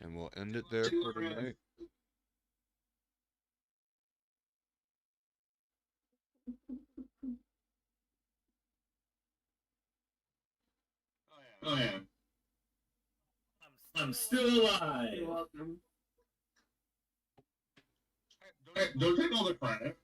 And we'll end it there for tonight. Oh yeah. I'm still You're alive. welcome. Hey, don't take all the credit.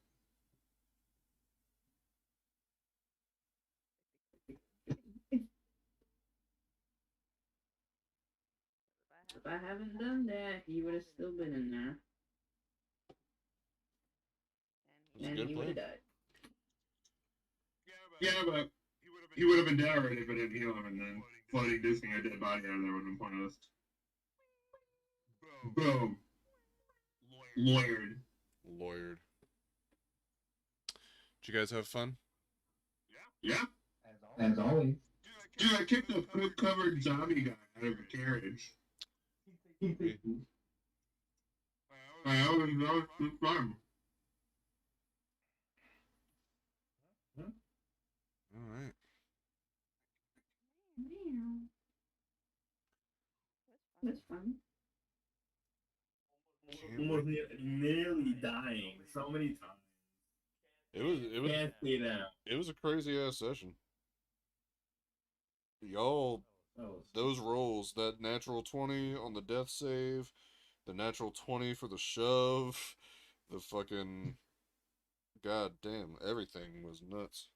If I haven't done that, he would have still been in there. That's a And good he would have plan. died. Yeah, but he would have been dead already if I didn't heal him, and then floating disking a dead body out of there would have been pointless. Boom. Lawyered. Lawyered. Did you guys have fun? Yeah. As always. Dude, I kicked a poop-covered zombie guy out of a carriage. We- That was fun. All right. Meow. That's fun. Can't Almost wait. nearly dying so many times. Can't say that. It was a crazy ass session. Y'all, those rolls, that natural 20 on the death save, the natural 20 for the shove, the fucking god damn, everything was nuts.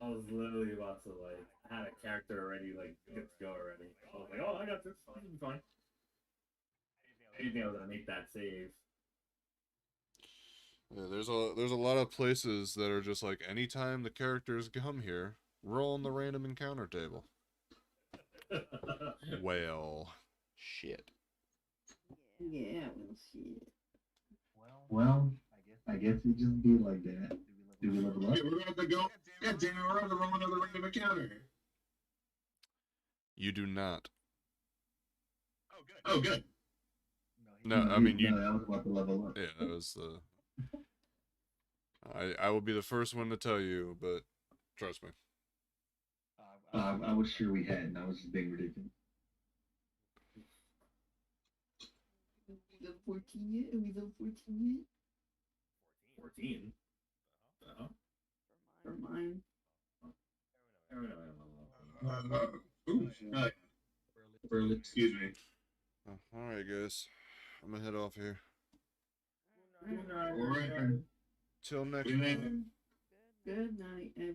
I was literally about to like I had a character already like good to go already. I was like, oh, I got this. This will be fine. I didn't think I was gonna make that save. Yeah, there's a lot of places that are just like anytime the characters come here, roll on the random encounter table. Well, shit. Yeah, we'll see. Well, I guess it just be like that. Do we level up? Hey, we're gonna have to go. Yeah, damn it, we're gonna have to roll another random encounter. You do not. Oh, good. No, I mean you. No, I was about to level up. Yeah, that was the. I will be the first one to tell you, but trust me. I was sure we hadn't. I was just being ridiculous. We done 14 yet? We done 14 yet? 14. For mine. Ooh, Early. excuse me. All right, guys. I'm gonna head off here. All right. Till next We made time. it. Good night, everyone.